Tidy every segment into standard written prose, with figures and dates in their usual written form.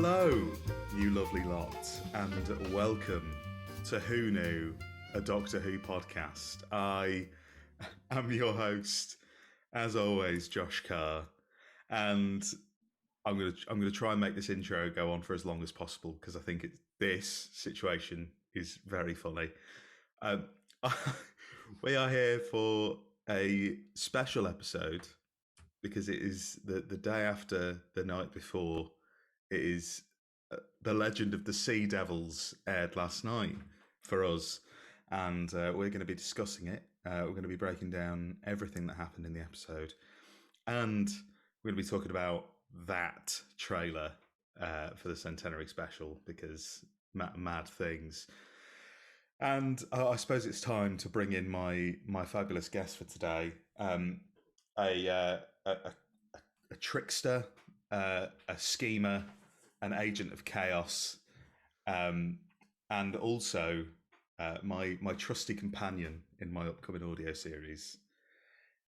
Hello, you lovely lot, and welcome to Who Knew, a Doctor Who podcast. I am your host, as always, Josh Carr, and I'm gonna try and make this intro go on for as long as possible because I think this situation is very funny. We are here for a special episode because it is the day after the night before. It is The Legend of the Sea Devils aired last night for us, and we're going to be discussing it. We're going to be breaking down everything that happened in the episode, and we're going to be talking about that trailer for the Centenary Special because mad things. And I suppose it's time to bring in my fabulous guest for today, a trickster, a schemer, an agent of chaos, and also my trusty companion in my upcoming audio series.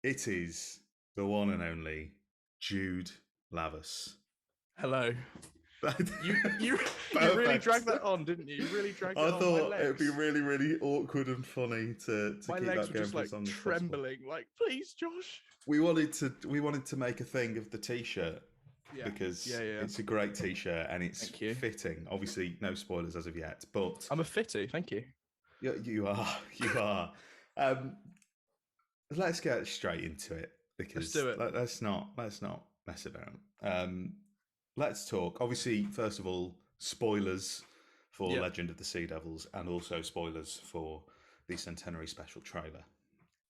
It is the one and only Jude Lavous. Hello. You really dragged that on, didn't you? You really dragged it on. I thought it'd be really, really awkward and funny to my keep legs that were going just for like as long as trembling, possible. like, please, Josh. We wanted to make a thing of the t-shirt. Yeah. Because yeah. it's a great t-shirt and it's Thank you. fitting. Obviously, no spoilers as of yet, but I'm a fitty, thank you. You are. Let's get straight into it because Let's do it. Let's not mess about. Let's talk. Obviously, first of all, spoilers for Yeah. Legend of the Sea Devils and also spoilers for the Centenary Special trailer.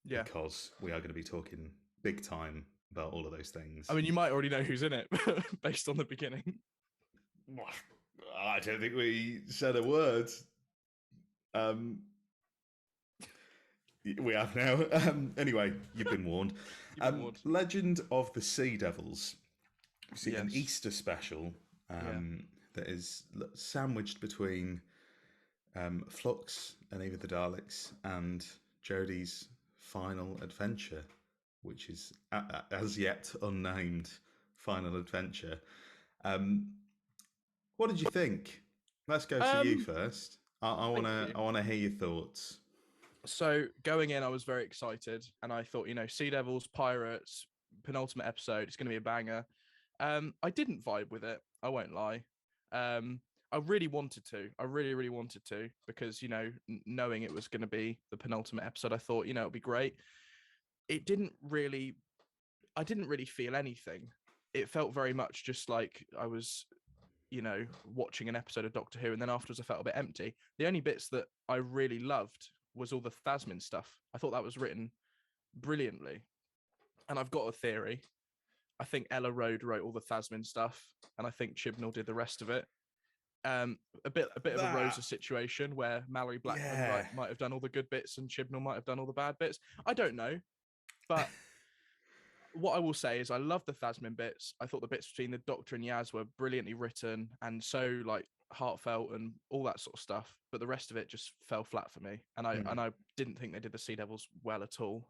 Yeah. Because we are going to be talking big time about all of those things. I mean, you might already know who's in it based on the beginning. I don't think we said a word. We have now. Anyway, you've been warned. Legend of the Sea Devils. See, an Easter special that is sandwiched between Flux and Eve of the Daleks and Jodie's final adventure, which is as yet unnamed final adventure. What did you think? Let's go to you first. I want to hear your thoughts. So going in, I was very excited, and I thought, Sea Devils, Pirates, penultimate episode, it's going to be a banger. I didn't vibe with it. I won't lie. I really wanted to. I really, really wanted to because, knowing it was going to be the penultimate episode, I thought, it'd be great. I didn't really feel anything. It felt very much just like I was, watching an episode of Doctor Who, and then afterwards I felt a bit empty. The only bits that I really loved was all the Thasmin stuff. I thought that was written brilliantly. And I've got a theory. I think Ella Road wrote all the Thasmin stuff, and I think Chibnall did the rest of it. A bit of a Rosa situation where Mallory Blackman might have done all the good bits and Chibnall might have done all the bad bits. I don't know, but what I will say is I love the Thasmin bits. I thought the bits between the Doctor and Yaz were brilliantly written and so heartfelt and all that sort of stuff. But the rest of it just fell flat for me, and I didn't think they did the Sea Devils well at all.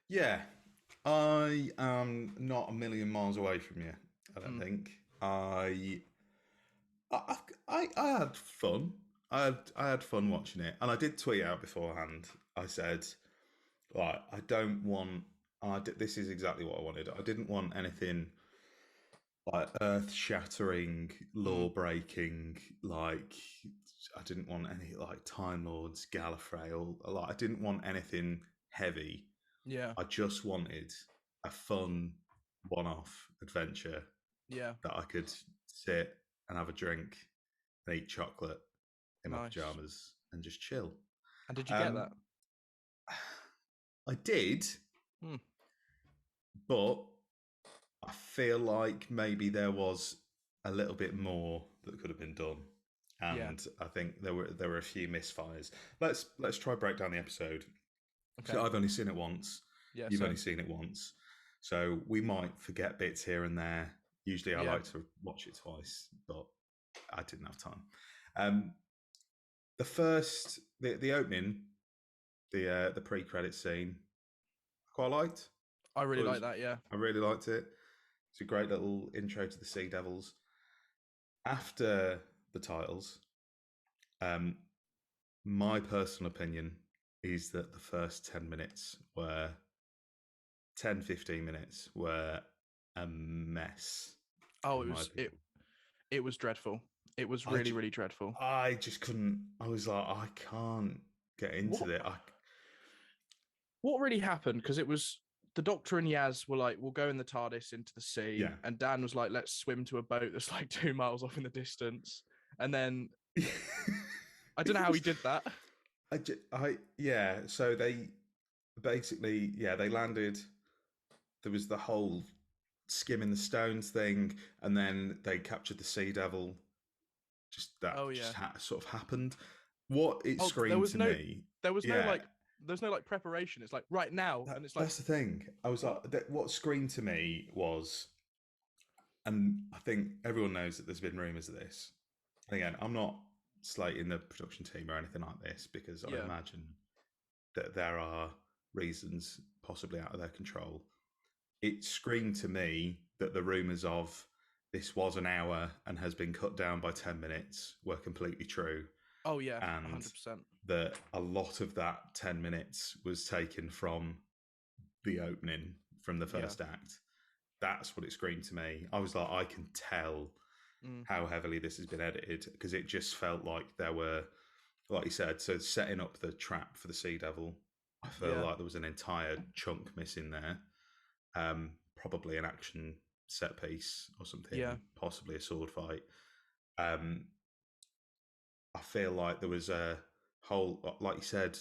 Yeah. I am not a million miles away from you. I don't think. I had fun. I had fun watching it, and I did tweet out beforehand. I said, "Right, I don't want. This is exactly what I wanted. I didn't want anything like earth-shattering, law-breaking. Like, I didn't want any Time Lords, Gallifrey, or I didn't want anything heavy." Yeah. I just wanted a fun one-off adventure. Yeah. That I could sit and have a drink and eat chocolate in my pajamas and just chill. And did you get that? I did. But I feel like maybe there was a little bit more that could have been done. And I think there were a few misfires. Let's try break down the episode. Okay. So I've only seen it once. Yeah, You've only seen it once. So we might forget bits here and there. Usually I like to watch it twice, but I didn't have time. The opening, the pre-credit scene, I quite liked. I really like that, yeah. I really liked it. It's a great little intro to the Sea Devils. after the titles, my personal opinion is that the first 10 minutes were 15 minutes were a mess. Oh, In my opinion. it was dreadful. It was I really, ju- really dreadful. I just couldn't. I was like, I can't get into What it. what really happened? Because it was the Doctor and Yaz were like, "We'll go in the TARDIS into the sea," Yeah. and Dan was like, "Let's swim to a boat that's like 2 miles off in the distance." And then I don't know how he did that. Yeah. So they basically, yeah, they landed. There was the whole skimming the stones thing, and then they captured the Sea Devil. Just that Oh just yeah. sort of happened. What it Oh, screamed to me, there was no yeah, like, there's no like preparation. It's like right now, and it's like that's the thing. I was what? like, what screamed to me was, and I think everyone knows that there's been rumours of this. And again, I'm not slating the production team or anything like this because I Yeah, imagine that there are reasons possibly out of their control. It screamed to me that the rumours of this was an hour and has been cut down by 10 minutes were completely true. oh yeah, And 100%. that a lot of that 10 minutes was taken from the opening from the Yeah. first act. That's what it screamed to me. I was like, I can tell Mm, how heavily this has been edited because it just felt like there were, like you said, so setting up the trap for the Sea Devil. I feel yeah, like there was an entire chunk missing there. Probably an action set piece or yeah, something, possibly a sword fight. Um, I feel like there was a whole, like you said,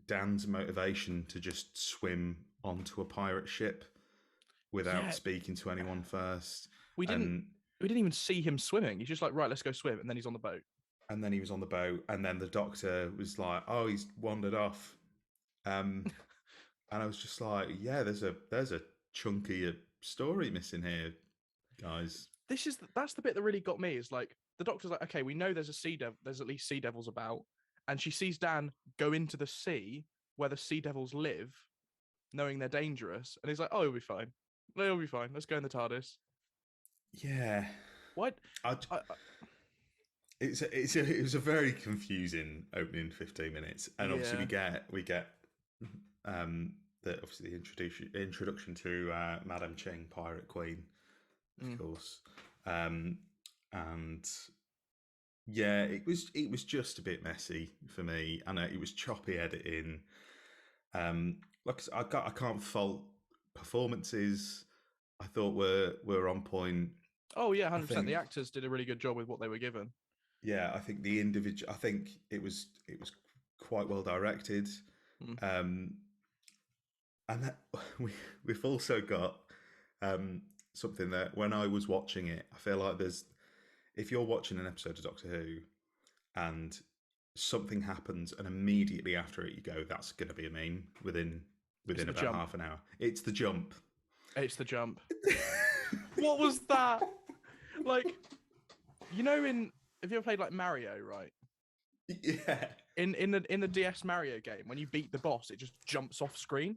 Dan's motivation to just swim onto a pirate ship without yeah. speaking to anyone first, We didn't and we didn't even see him swimming. He's just like, right, let's go swim, and then he's on the boat. then he was on the boat, and then the doctor was like, "Oh, he's wandered off," and I was just like, "Yeah, there's a chunky story missing here, guys." That's the bit that really got me. Is like the Doctor's like, okay, we know there's a sea devil. There's at least sea devils about, and she sees Dan go into the sea where the sea devils live, knowing they're dangerous, and he's like, oh, he'll be fine. He'll be fine. Let's go in the TARDIS. Yeah, What? I, it was a very confusing opening 15 minutes, and obviously Yeah. we get the obviously the introduction to Madame Ching, Pirate Queen, of Mm. course, and yeah, it was just a bit messy for me, and it was choppy editing. Like I can't fault performances. I thought were on point. Oh yeah, I 100%. The think actors did a really good job with what they were given. yeah, I think the individual. I think it was quite well directed, Mm. um, and that, we've also got something that when I was watching it, I feel like there's if you're watching an episode of Doctor Who and something happens and immediately after it you go, that's going to be a meme It's within the about jump. half an hour. It's the jump. It's the jump. What was that? Like, in have you ever played like Mario, right? Yeah. In the DS Mario game, when you beat the boss, it just jumps off screen,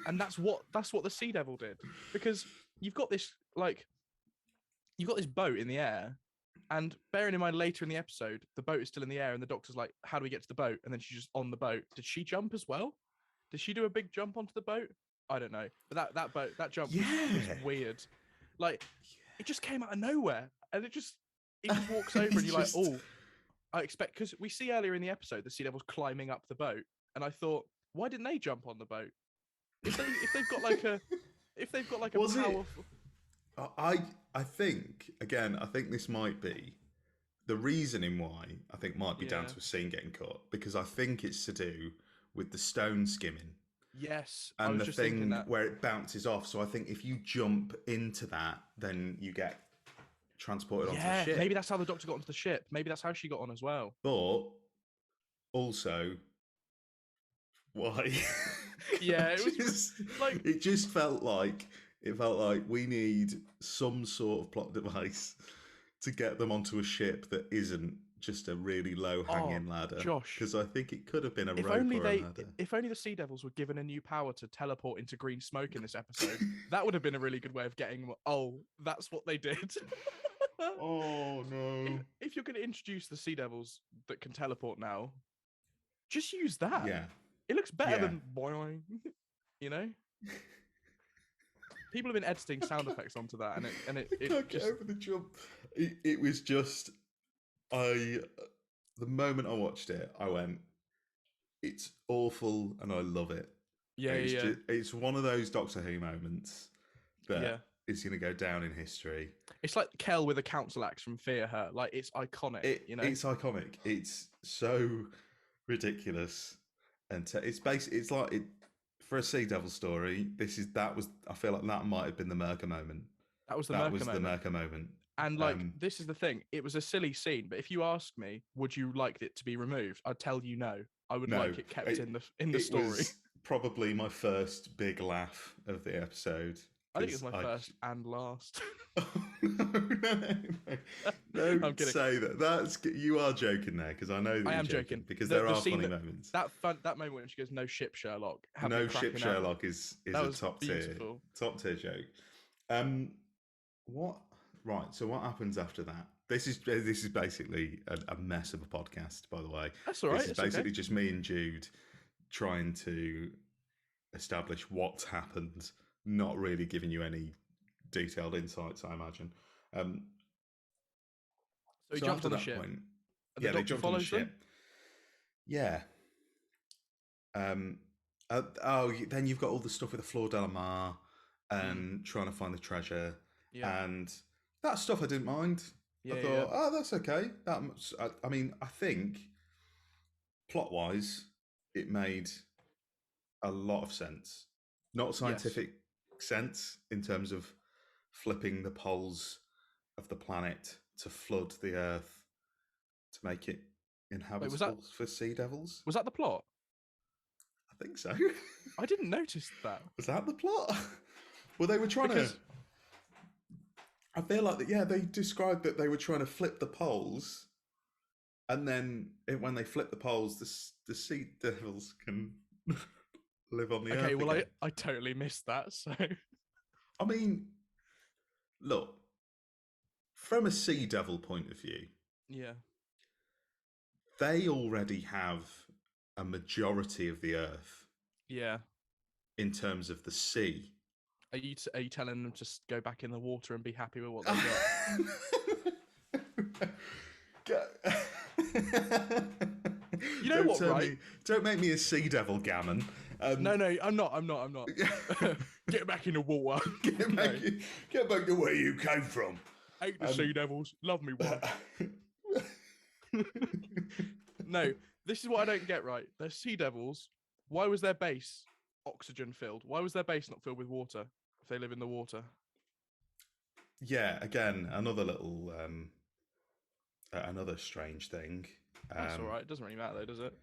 and that's what the Sea Devil did. Because you've got this boat in the air, and bearing in mind later in the episode, the boat is still in the air, and the Doctor's like, "How do we get to the boat?" And then she's just on the boat. Did she jump as well? Did she do a big jump onto the boat? I don't know, but that jump was Yeah. weird. Like, it just came out of nowhere, and he just walks over, and It's you're like, just oh. I expect because we see earlier in the episode the Sea Devils climbing up the boat, and I thought, why didn't they jump on the boat? If they've got like a was it powerful. I I think again, I think this might be the reasoning why I think might be down Yeah. to a scene getting cut because I think it's to do with the stone skimming Yes, I and was the just thinking thing that. where it bounces off. So I think if you jump into that, then you get transported onto the Yeah, maybe ship. that's how the Doctor got onto the ship. Maybe that's how she got on as well. But also, why? Yeah, it was like, It just felt like we need some sort of plot device to get them onto a ship that isn't just a really low oh, hanging ladder. Josh, Because I think it could have been a if rope only or a ladder. if only the Sea Devils were given a new power to teleport into green smoke in this episode, that would have been a really good way of getting. Oh, that's what they did. Oh no. If you're going to introduce the Sea Devils that can teleport now, just use that. Yeah. It looks better Yeah. than boing. You know, people have been editing sound effects onto that, and it I can't just get over the jump. It was just the moment I watched it, I went, it's awful and I love it. yeah, It's yeah, just it's one of those Doctor Who moments that yeah. is going to go down in history. It's like Kel with a council axe from Fear Her. Like it's iconic. You know, It's iconic. It's so ridiculous, and it's basically it's like it for a Sea Devil story. I feel like that might have been the Merca moment. that was the That Merca was the moment. Merca moment. And like, this is the thing. It was a silly scene, but if you ask me, would you like it to be removed? I'd tell you no. I would No, like it kept in the it story. was probably my first big laugh of the episode. I think it's my first and last. No, I'm kidding. say that. That's you are joking there because I know that I you're am joking because there are funny moments. That moment when she goes, "No ship, Sherlock." No ship, Sherlock is a top beautiful. tier joke. What? Right. So what happens after that? This is basically a mess of a podcast, by the way. That's all right. This is basically just me and Jude trying to establish what's happened, not really giving you any detailed insights, I imagine. So he jumped on the ship. Point, yeah, they jumped on the ship. Yeah. Then you've got all the stuff with the Fleur de la Mar and trying to find the treasure. Yeah. And that stuff I didn't mind. I thought, oh, that's okay. I mean, I think plot-wise, it made a lot of sense. Not scientific sense in terms of flipping the poles of the planet to flood the Earth to make it inhabitable for sea devils. Was that the plot? I think so. I didn't notice that. Was that the plot? Well, they were trying to... I feel like that. They described that they were trying to flip the poles, and then when they flip the poles, the sea devils can live on the Earth. Okay, well, again. I totally missed that. So, I mean, look, from a sea devil point of view, they already have a majority of the Earth. Yeah. In terms of the sea. Are you telling them to go back in the water and be happy with what they got? You know what, right? Don't make me a sea devil, gammon. No, I'm not. Get back in the water. Get back to where you came from. Hate the sea devils. Love me one. No, this is what I don't get right. They're sea devils. Why was their base oxygen filled? Why was their base not filled with water if they live in the water? Yeah, again, another little another strange thing. That's all right. It doesn't really matter though, does it?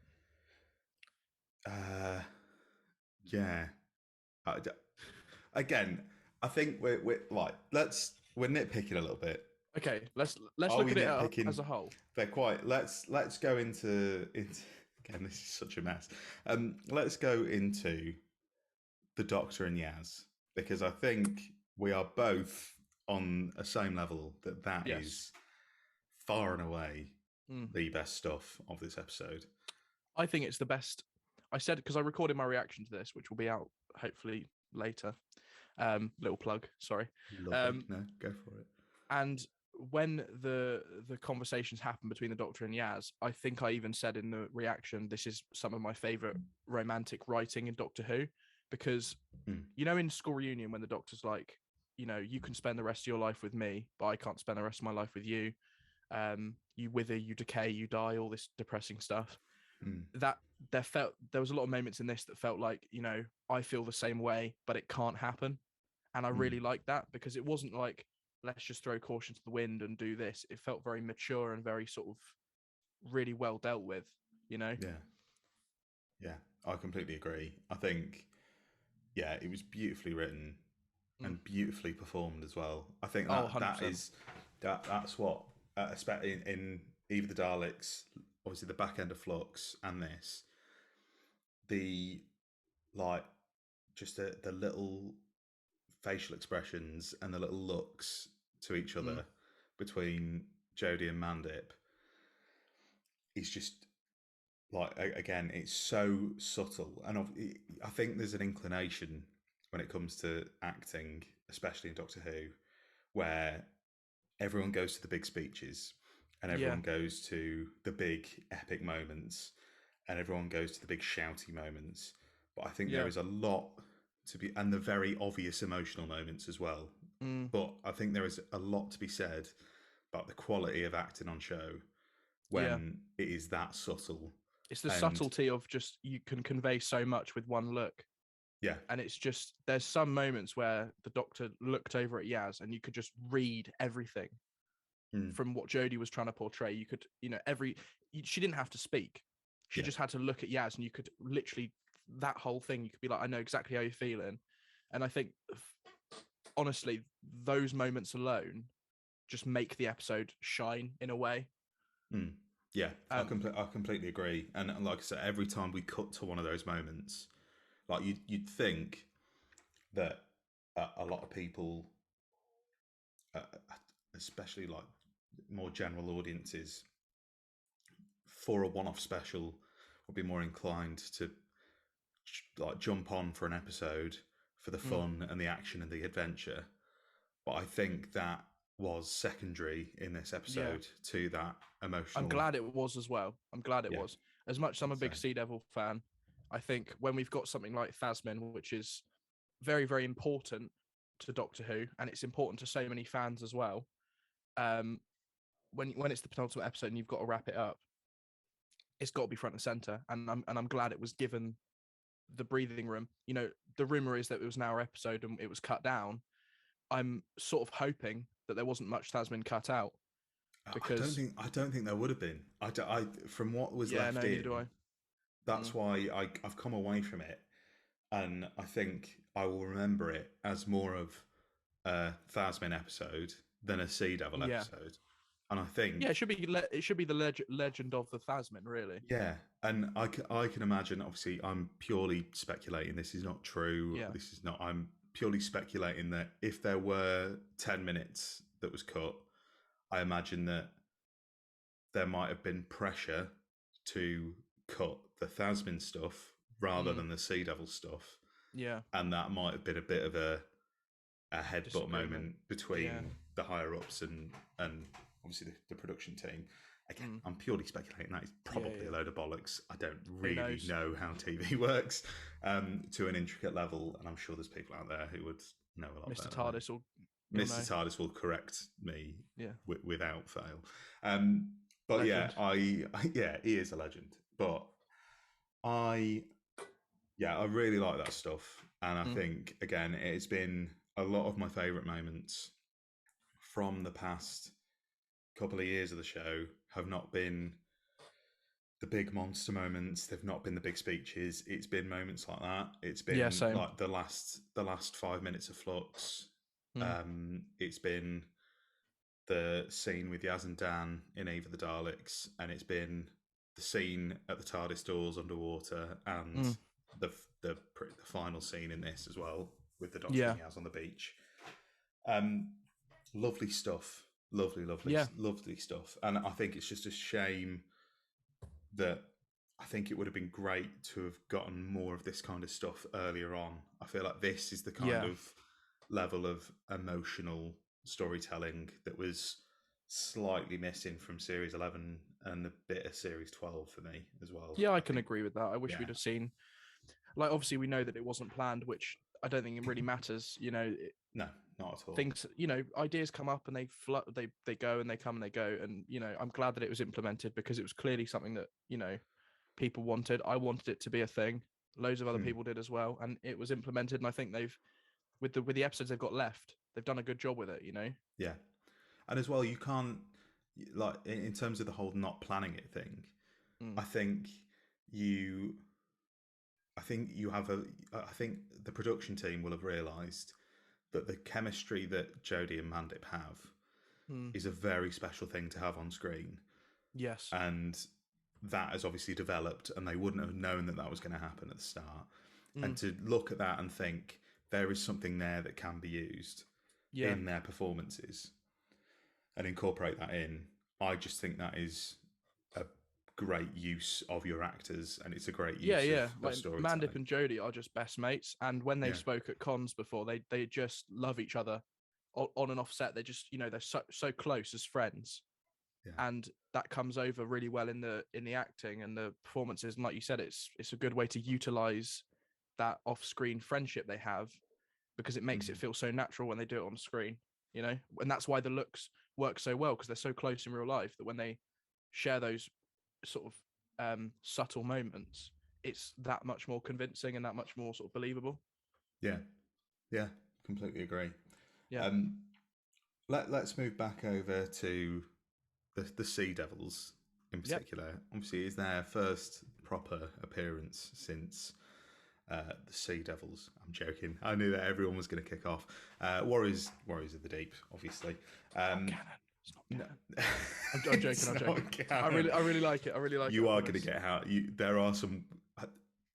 Yeah. Again, I think we're like we're nitpicking a little bit. Okay, let's look at it as a whole. They're quite. Let's go into again. This is such a mess. Let's go into the Doctor and Yaz, because I think we are both on a same level that is far and away the best stuff of this episode. I think it's the best. I said because I recorded my reaction to this, which will be out hopefully later. Little plug, sorry. No, go for it. And when the conversations happen between the Doctor and Yaz, I think I even said in the reaction, this is some of my favourite romantic writing in Doctor Who, because you know, in School Reunion when the Doctor's like, you know, you can spend the rest of your life with me, but I can't spend the rest of my life with you. You wither, you decay, you die, all this depressing stuff. That there was a lot of moments in this that felt like, you know, I feel the same way, but it can't happen. And I really liked that, because it wasn't like, let's just throw caution to the wind and do this. It felt very mature and very sort of really well dealt with, you know? Yeah, I completely agree. I think, it was beautifully written and beautifully performed as well. I think that's what, especially in Eve of the Daleks, obviously the back end of Flux and this, the little facial expressions and the little looks to each other between Jodie and Mandip is just like, again, it's so subtle, and I think there's an inclination when it comes to acting, especially in Doctor Who, where everyone goes to the big speeches and Yeah, everyone goes to the big epic moments and everyone goes to the big shouty moments. But I think there yeah, is a lot to be, and the very obvious emotional moments as well. mm, But I think there is a lot to be said about the quality of acting on show yeah. when it is that subtle. It's the And subtlety of just you can convey so much with one look. yeah, And it's just there's some moments where the Doctor looked over at Yaz and you could just read everything mm, from what Jodie was trying to portray. You could, she didn't have to speak. She yeah, just had to look at Yaz, and you could literally that whole thing. You could be like, I know exactly how you're feeling, and I think honestly, those moments alone just make the episode shine in a way. mm, yeah. Um, I completely agree. And like I said, every time we cut to one of those moments, like you'd think that a lot of people, uh, especially like more general audiences, for a one-off special, would be more inclined to like jump on for an episode for the mm, fun and the action and the adventure. But I think that was secondary in this yeah, episode to that I'm emotional. glad it was as well. I'm glad it Yeah, was. As much as I'm a so big Sea Devil fan, I think when we've got something like Thasmin, which is very, very important to Doctor Who, and it's important to so many fans as well. Um, when it's the penultimate episode and you've got to wrap it up, it's got to be front and center. And I'm glad it was given the breathing room. The rumor is that it was an hour episode and it was cut down. I'm sort of hoping that there wasn't much Tasman cut out because I don't think there would have been. From what was yeah, left no, neither do in, I. that's Mm, why I've come away from it, and I think I will remember it as more of a Thasmin episode than a Sea Devil yeah, episode. And I yeah, think, it should be the legend of the Thasmin, really. yeah, and I can imagine, obviously, I'm purely speculating. This is not true. Yeah, This is not, I'm purely speculating that if there were 10 minutes that was cut, I imagine that there might have been pressure to cut the Thasmin stuff rather mm, than the Sea Devil stuff. yeah, And that might have been a bit of a headbutt disagreement. moment Yeah, between the higher ups and obviously the production team. Again, mm, I'm purely speculating. That is yeah, probably a yeah. load of bollocks. I don't Who really knows? know how TV works to an intricate level, and I'm sure there's people out there who would know a lot Mr. better than me. TARDIS will you'll Mr. know. TARDIS will correct me Yeah, without fail. Um, but yeah, legend. yeah, he is a legend. But I I really like that stuff, and I Mm, think again, it's been a lot of my favourite moments from the past couple of years of the show have not been the big monster moments. They've not been the big speeches. It's been moments like that. It's yeah, been same. like the last 5 minutes of Flux. Mm, It's been the scene with Yaz and Dan in Eve of the Daleks, and it's been the scene at the TARDIS doors underwater, and mm, the final scene in this as well with the Doctor yeah, and Yaz on the beach. Um, Lovely stuff, lovely, lovely, yeah, lovely stuff, and I think it's just a shame that I think it would have been great to have gotten more of this kind of stuff earlier on. I feel like this is the kind yeah. of level of emotional storytelling that was slightly missing from Series 11 and a bit of Series 12 for me as well. Yeah, I I can think, agree with that. I wish yeah, we'd have seen, like, obviously we know that it wasn't planned, which I don't think it really matters. no, not at all. Things, ideas come up and they go and they come and they go. And, I'm glad that it was implemented because it was clearly something that, people wanted. I wanted it to be a thing. Loads of other Hmm, people did as well. And it was implemented. And I think with the episodes they've got left, they've done a good job with it. yeah, and as well, you can't like in terms of the whole not planning it thing. Mm. I think you I think you have a. I think the production team will have realised that the chemistry that Jodie and Mandip have Mm. is a very special thing to have on screen, Yes. and that has obviously developed, and they wouldn't have known that that was going to happen at the start. And Mm. to look at that and think there is something there that can be used Yeah. in their performances, and incorporate that in. I just think that is a great use of your actors, and it's a great use of Like storytelling. Mandip and Jodie are just best mates, and when they've Yeah. spoke at cons before, they just love each other on and off set. They just, you know, they're so close as friends. Yeah. And that comes over really well in the acting and the performances. And like you said, it's a good way to utilize that off-screen friendship they have, because it makes it feel so natural when they do it on screen, you know. And that's why the looks work so well, because they're so close in real life that when they share those sort of subtle moments, it's that much more convincing and that much more sort of believable. Yeah, completely agree. Yeah. Let's move back over to the Sea Devils in particular. Obviously, it's their first proper appearance since the Sea Devils. I'm joking. I knew that everyone was going to kick off. Warriors of the Deep, obviously. Canon. It's not canon. I'm joking. It's I'm joking. canon. I really like it. I really like it. You are going to get out. There are some.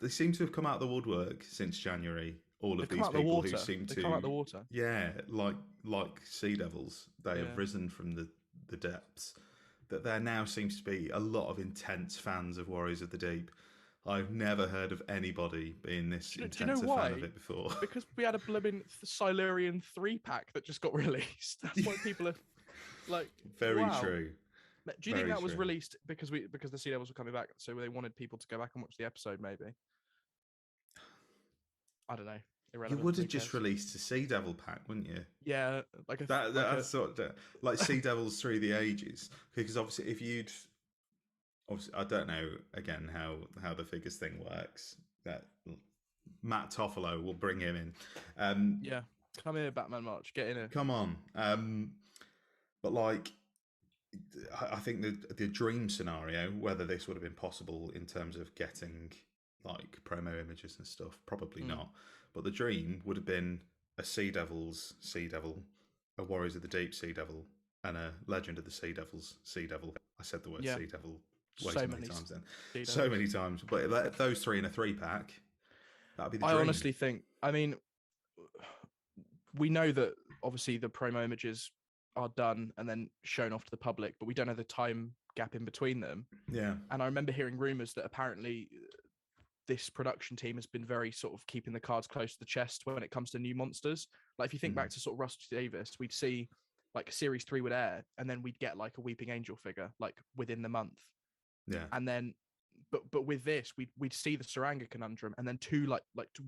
They seem to have come out of the woodwork since January. All of these people who seem to come out the water. Yeah, like Sea Devils, they have risen from the depths. That there now seems to be a lot of intense fans of Warriors of the Deep. I've never heard of anybody being this intense a fan of it before. Because we had a blooming Silurian 3-pack that just got released. That's why people are like, very true. Do you think that was released because the Sea Devils were coming back, so they wanted people to go back and watch the episode? Maybe. I don't know. Irrelevant. You would have just released a Sea Devil pack, wouldn't you? Yeah, that's sort of like Sea Devils through the ages. Because obviously, I don't know again how the figures thing works. That Matt Toffolo will bring him in. Yeah, come here, Batman March, get in here. Come on. But like, I think the dream scenario, whether this would have been possible in terms of getting like promo images and stuff, probably not. But the dream would have been a Sea Devils Sea Devil, a Warriors of the Deep Sea Devil, and a Legend of the Sea Devils Sea Devil. I said the word Sea Devil way too many times then. So many times. But those three in a 3-pack, that'd be the dream. I honestly think, I mean, we know that obviously the promo images are done and then shown off to the public, but we don't know the time gap in between them. Yeah. And I remember hearing rumors that apparently this production team has been very sort of keeping the cards close to the chest when it comes to new monsters. Like if you think back to sort of Russ Davis, we'd see like series 3 would air and then we'd get like a Weeping Angel figure like within the month. Yeah. And then but with this we'd see the Saranga conundrum, and then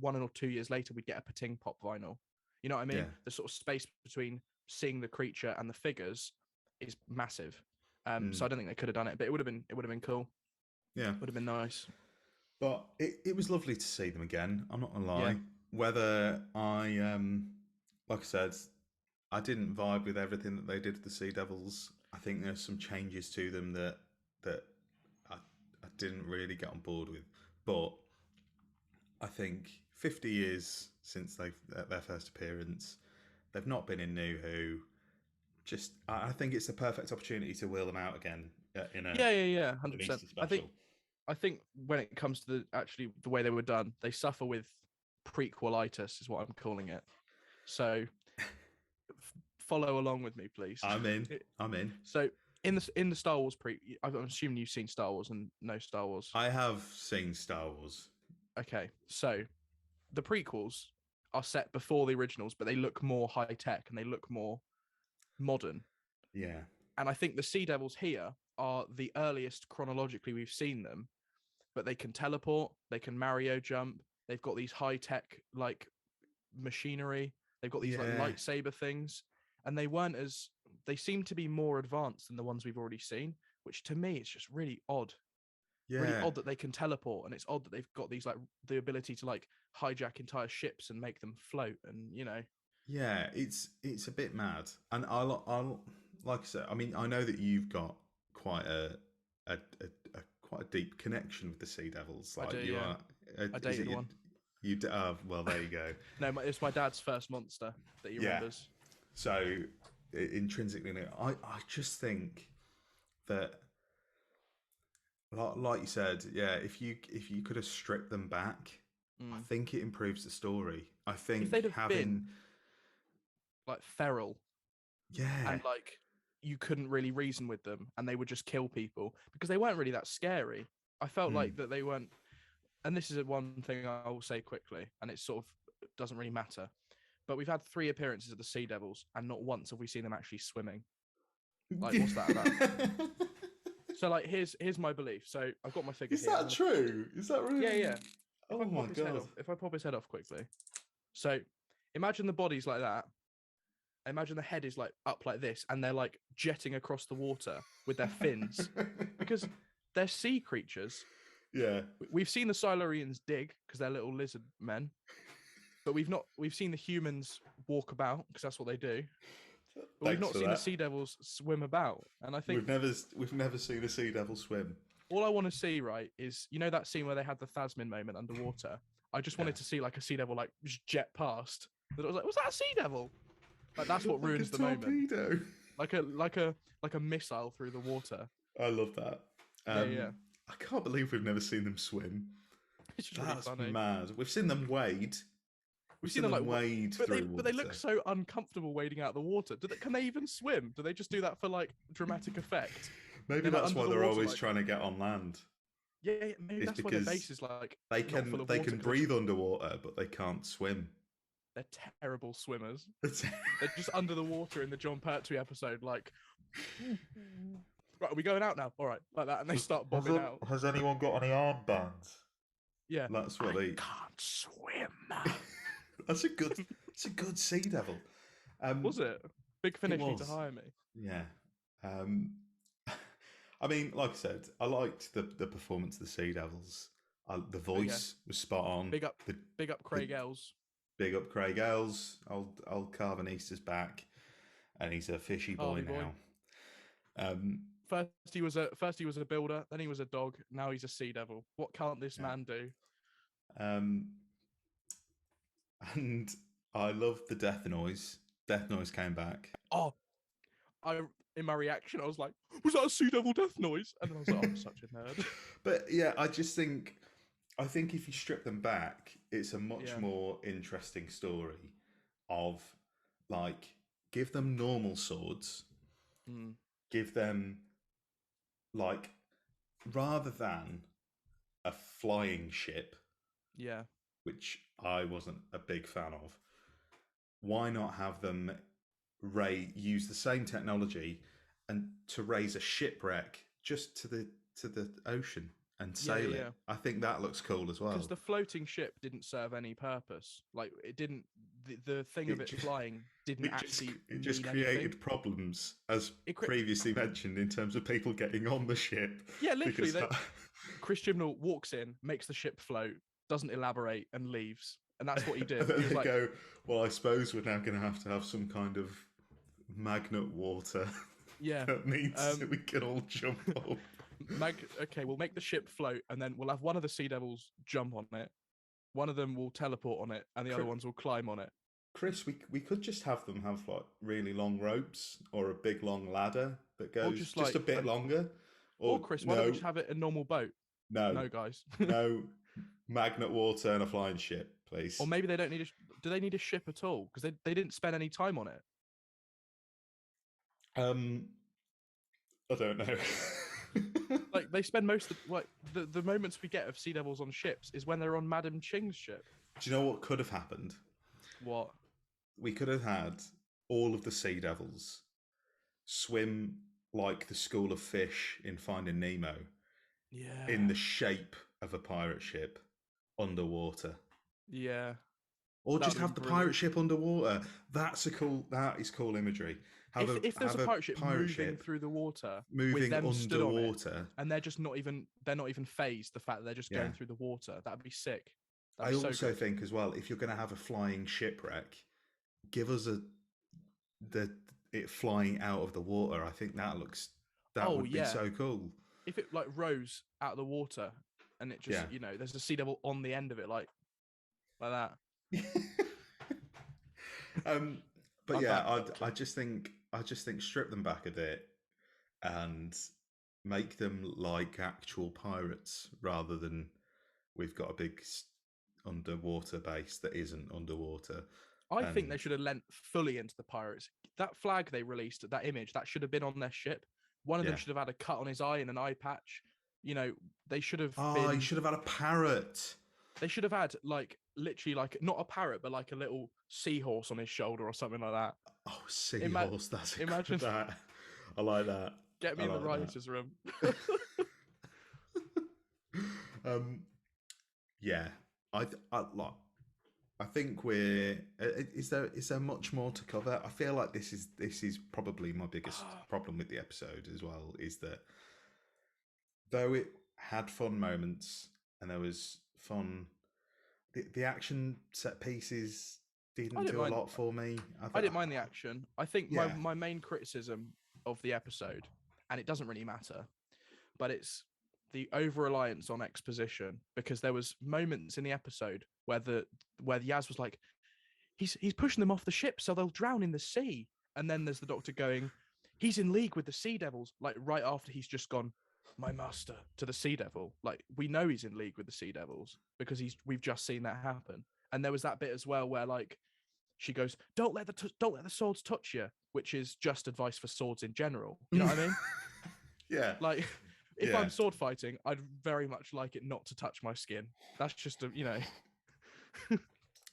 1 or 2 years later we'd get a Pating Pop vinyl. You know what I mean? Yeah. The sort of space between seeing the creature and the figures is massive. So I don't think they could have done it, but it would have been cool. Yeah. Would have been nice. But it was lovely to see them again. I'm not gonna lie. Yeah. Whether I like I said, I didn't vibe with everything that they did with the Sea Devils. I think there's some changes to them that I didn't really get on board with. But I think 50 years since their first appearance, they've not been in New Who. I think it's the perfect opportunity to wheel them out again in a 100%. I think when it comes to the way they were done, they suffer with prequelitis, is what I'm calling it. So follow along with me, please. I'm in. So in the Star Wars I'm assuming you've seen Star Wars and know Star Wars. I have seen Star Wars. Okay, so the prequels are set before the originals, but they look more high tech and they look more modern. Yeah. And I think the Sea Devils here are the earliest chronologically we've seen them, but they can teleport, they can Mario jump, they've got these high tech like machinery, they've got these like lightsaber things, and they seem to be more advanced than the ones we've already seen, which to me is just really odd. Yeah. Really odd that they can teleport, and it's odd that they've got these like the ability to like hijack entire ships and make them float, and you know. Yeah, it's a bit mad, and I'll like I said, I mean, I know that you've got quite a quite a deep connection with the Sea Devils. Like I dated one. Well, there you go. No, it's my dad's first monster that he remembers. So intrinsically, I just think that, like you said, if you could have stripped them back, I think it improves the story. I think if they'd have been like feral, and like you couldn't really reason with them, and they would just kill people because they weren't really that scary. I felt like that they weren't. And this is one thing I will say quickly, and it sort of doesn't really matter. But we've had 3 appearances of the Sea Devils, and not once have we seen them actually swimming. Like, what's that about? So, like, here's my belief. So, I've got my figure Is here. that true? Is that really? Yeah, yeah. Oh my god! If I pop his head off quickly. So, imagine the body's like that. Imagine the head is like up like this, and they're like jetting across the water with their fins because they're sea creatures. Yeah. We've seen the Silurians dig because they're little lizard men, but we've seen the humans walk about because that's what they do. But we've not seen the Sea Devils swim about. And I think we've never seen a sea devil swim. All I want to see, right, is that scene where they had the Thasmin moment underwater. I just wanted to see like a sea devil like just jet past. That I was like, was that a sea devil? Like that's what ruins the moment. Like a missile through the water. I love that. Yeah. I can't believe we've never seen them swim. It's just really funny. Mad. We've seen them wade. We've seen them like wade through water. But they look so uncomfortable wading out of the water. Can they even swim? Do they just do that for like dramatic effect? Maybe that's why they're always trying to get on land. Yeah, maybe that's why their base is like they can breathe underwater, but they can't swim. They're terrible swimmers. They're just under the water in the John Pertwee episode, like, right, are we going out now? All right, like that, and they start bobbing out. Has anyone got any armbands? Yeah, that's what they can't swim. It's a good sea devil. Was it? Big Finish need to hire me. Yeah. I mean, like I said, I liked the performance of the Sea Devils. The voice was spot on. Big up Craig Ells. Big up Craig Ells. Old Carvanista's back, and he's a fishy boy now. First he was a builder, then he was a dog, now he's a sea devil. What can't this man do? And I love the death noise. Death noise came back. Oh, in my reaction, I was like, was that a sea devil death noise? And then I was like, I'm such a nerd. But yeah, I think if you strip them back, it's a much more interesting story of like, give them normal swords, give them like, rather than a flying ship, which I wasn't a big fan of, why not have them use the same technology and to raise a shipwreck just to the ocean and sail it? I think that looks cool as well. Because the floating ship didn't serve any purpose. Like it didn't. The thing of it flying didn't actually. It just created problems, as previously mentioned, in terms of people getting on the ship. Yeah, literally. Chris Chibnall walks in, makes the ship float, doesn't elaborate, and leaves. And that's what he did. And then they go, well, I suppose we're now going to have some kind of magnet water. Yeah. That means we can all jump on. Okay, we'll make the ship float, and then we'll have one of the Sea Devils jump on it. One of them will teleport on it, and the other ones will climb on it. Chris, we could just have them have like really long ropes or a big long ladder that goes just a bit longer. Or Chris, why don't we just have it a normal boat? No, guys. No, magnet water and a flying ship, please. Or maybe they don't need do they need a ship at all? Because they didn't spend any time on it. I don't know. Like they spend most of the moments we get of Sea Devils on ships is when they're on Madam Ching's ship. Do you know what could have happened? What? We could have had all of the Sea Devils swim like the school of fish in Finding Nemo. Yeah. In the shape of a pirate ship underwater. Yeah. Or just have the pirate ship underwater. That is cool imagery. If there's a pirate ship moving through the water, with them underwater, and they're not even phased the fact that they're just going through the water, that'd be sick. I also think as well, if you're going to have a flying shipwreck, give us it flying out of the water. I think that would be so cool. If it like rose out of the water and it just there's a Sea Devil on the end of it like that. But I just think strip them back a bit and make them like actual pirates rather than we've got a big underwater base that isn't underwater. I think they should have lent fully into the pirates. that flag they released, that image, that should have been on their ship. One of them Yeah. should have had a cut on his eye and an eye patch. You know, they should have Oh, been. you should have had a parrot. They should have had like literally like not a parrot, but like a little seahorse on his shoulder or something like that. Oh, seahorse. That's imagine that. I like that. Get me I in the like writers' room. that. Yeah, like. I think we're. Is there much more to cover? I feel like this is probably my biggest problem with the episode as well. Is that though it had fun moments and there was fun, the action set pieces didn't do a lot for me. I didn't mind the action. I think Yeah. my main criticism of the episode, and it doesn't really matter, but it's the over reliance on exposition, because there was moments in the episode where Yaz was like, he's pushing them off the ship so they'll drown in the sea, and then there's the Doctor going, he's in league with the Sea Devils, like right after he's just gone, my master, to the Sea Devil. Like, we know he's in league with the Sea Devils because we've just seen that happen. And there was that bit as well where like she goes, don't let the swords touch you, which is just advice for swords in general. You know what I mean? Yeah. Like, if I'm sword fighting, I'd very much like it not to touch my skin. That's just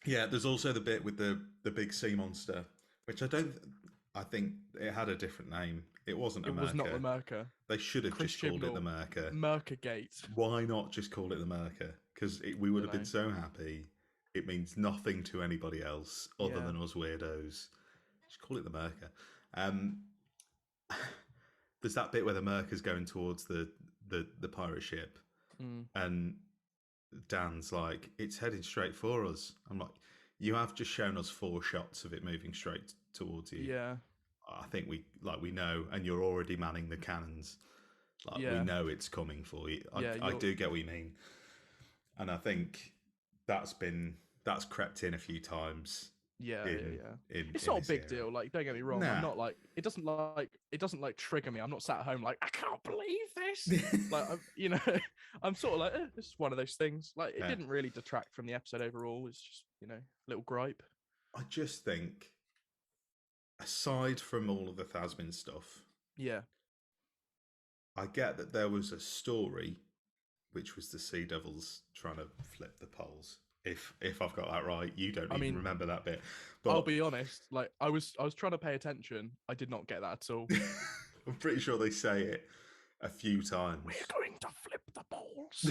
Yeah, there's also the bit with the big sea monster, which I think it had a different name. It wasn't a Merca. It was not the Merca. They should have just called it the Merca. Merca Gate. Why not just call it the Merca? Because we would have been so happy. It means nothing to anybody else other than us weirdos. Just call it the Merca. There's that bit where the Merca's going towards the pirate ship, and Dan's like, it's heading straight for us. I'm like, you have just shown us 4 shots of it moving straight towards you. Yeah. I think we know, and you're already manning the cannons. We know it's coming for you. I do get what you mean, and I think that's crept in a few times. It's not a big deal. Like, don't get me wrong. Nah. I'm not like it doesn't trigger me. I'm not sat at home like, I can't believe this. Like, I'm sort of like, this is one of those things. Like, it didn't really detract from the episode overall. It's just a little gripe. I just think, aside from all of the Thasmin stuff, I get that there was a story, which was the Sea Devils trying to flip the poles. If I've got that right, you don't even remember that bit. But I'll be honest, like I was trying to pay attention. I did not get that at all. I'm pretty sure they say it a few times. We're going to flip the poles.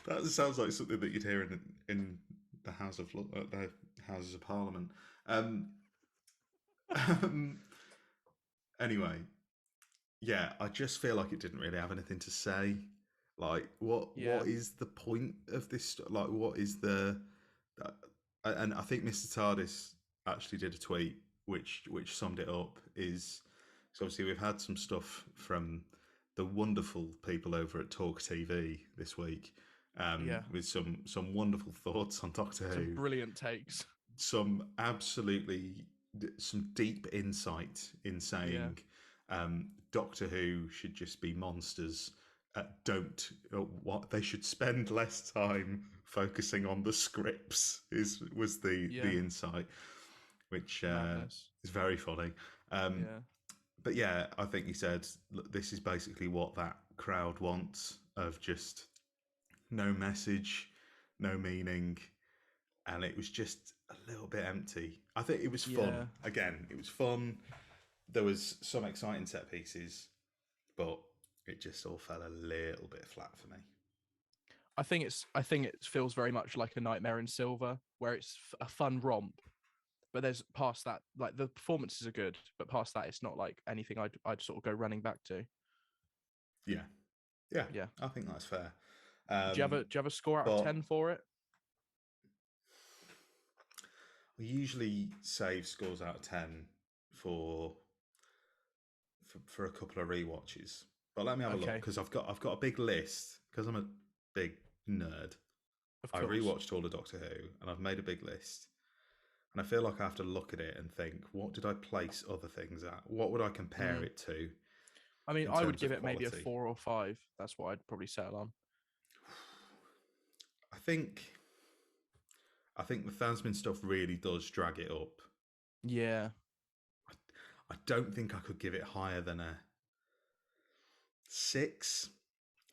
That sounds like something that you'd hear in the Houses of Parliament. Anyway, I just feel like it didn't really have anything to say. Like, what is the point of this? Like, what is the... and I think Mr. TARDIS actually did a tweet which summed it up. Is so obviously we've had some stuff from the wonderful people over at Talk TV this week, with some wonderful thoughts on Doctor Who. Some brilliant takes. Some deep insight in saying Doctor Who should just be monsters. They should spend less time focusing on the scripts was the insight, which is very funny. But I think he said, look, this is basically what that crowd wants, of just no message, no meaning, and it was just a little bit empty. I think it was fun. Again, it was fun. There was some exciting set pieces, but it just all fell a little bit flat for me. I think it feels very much like A Nightmare in Silver, where it's a fun romp, but there's past that, like, the performances are good, but past that, it's not like anything I'd sort of go running back to. Yeah. I think that's fair. Do you have a score out of 10 for it? We usually save scores out of 10 for a couple of rewatches. But let me have a look, because I've got a big list, because I'm a big nerd. I rewatched all of Doctor Who, and I've made a big list. And I feel like I have to look at it and think, what did I place other things at? What would I compare it to? I mean, I would give it maybe a 4 or 5. That's what I'd probably settle on. I think the Thasmin stuff really does drag it up. Yeah, I don't think I could give it higher than a 6.